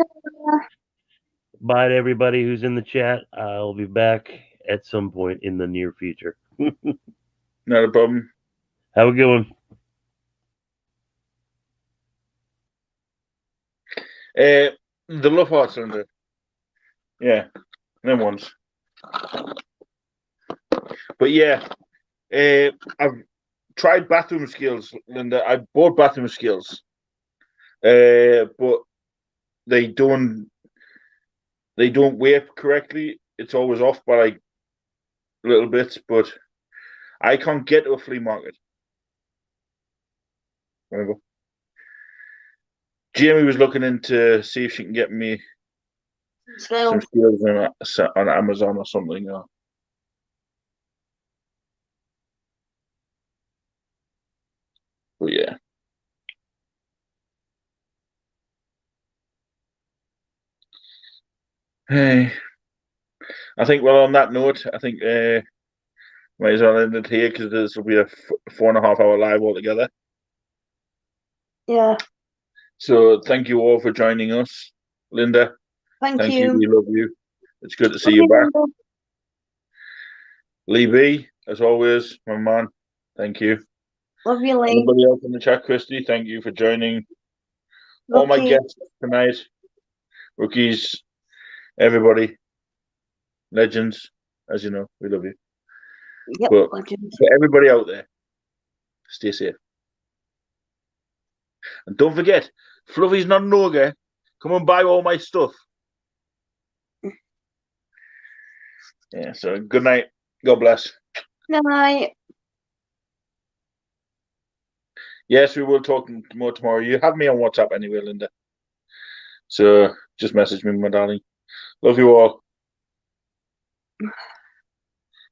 Bye to everybody who's in the chat. I'll be back at some point in the near future. Not a problem. Have a good one. The Love Heart Cylinder. Yeah, them ones. But yeah, I've tried bathroom skills, Linda. I bought bathroom skills, but they don't work correctly. It's always off by like little bits, but I can't get to a flea market. Remember? Jamie was looking into see if she can get me some skills on Amazon or something. But yeah. Hey, I think, well, on that note, I think might as well end it here because this will be a 4.5 hour live altogether. Yeah. So thank you all for joining us. Linda, Thank you. We love you. It's good to see you back. Lee B, as always, my man, thank you. Love you, Lee. Anybody else in the chat, Christy, thank you for joining. All my guests tonight, rookies, everybody, legends, as you know, we love you. Yep, but legends. For everybody out there, stay safe. And don't forget, Fluffy's not an ogre. Come and buy all my stuff. Yeah, so good night. God bless. Good night. Yes, we will talk more tomorrow. You have me on WhatsApp anyway, Linda. So just message me, my darling. Love you all.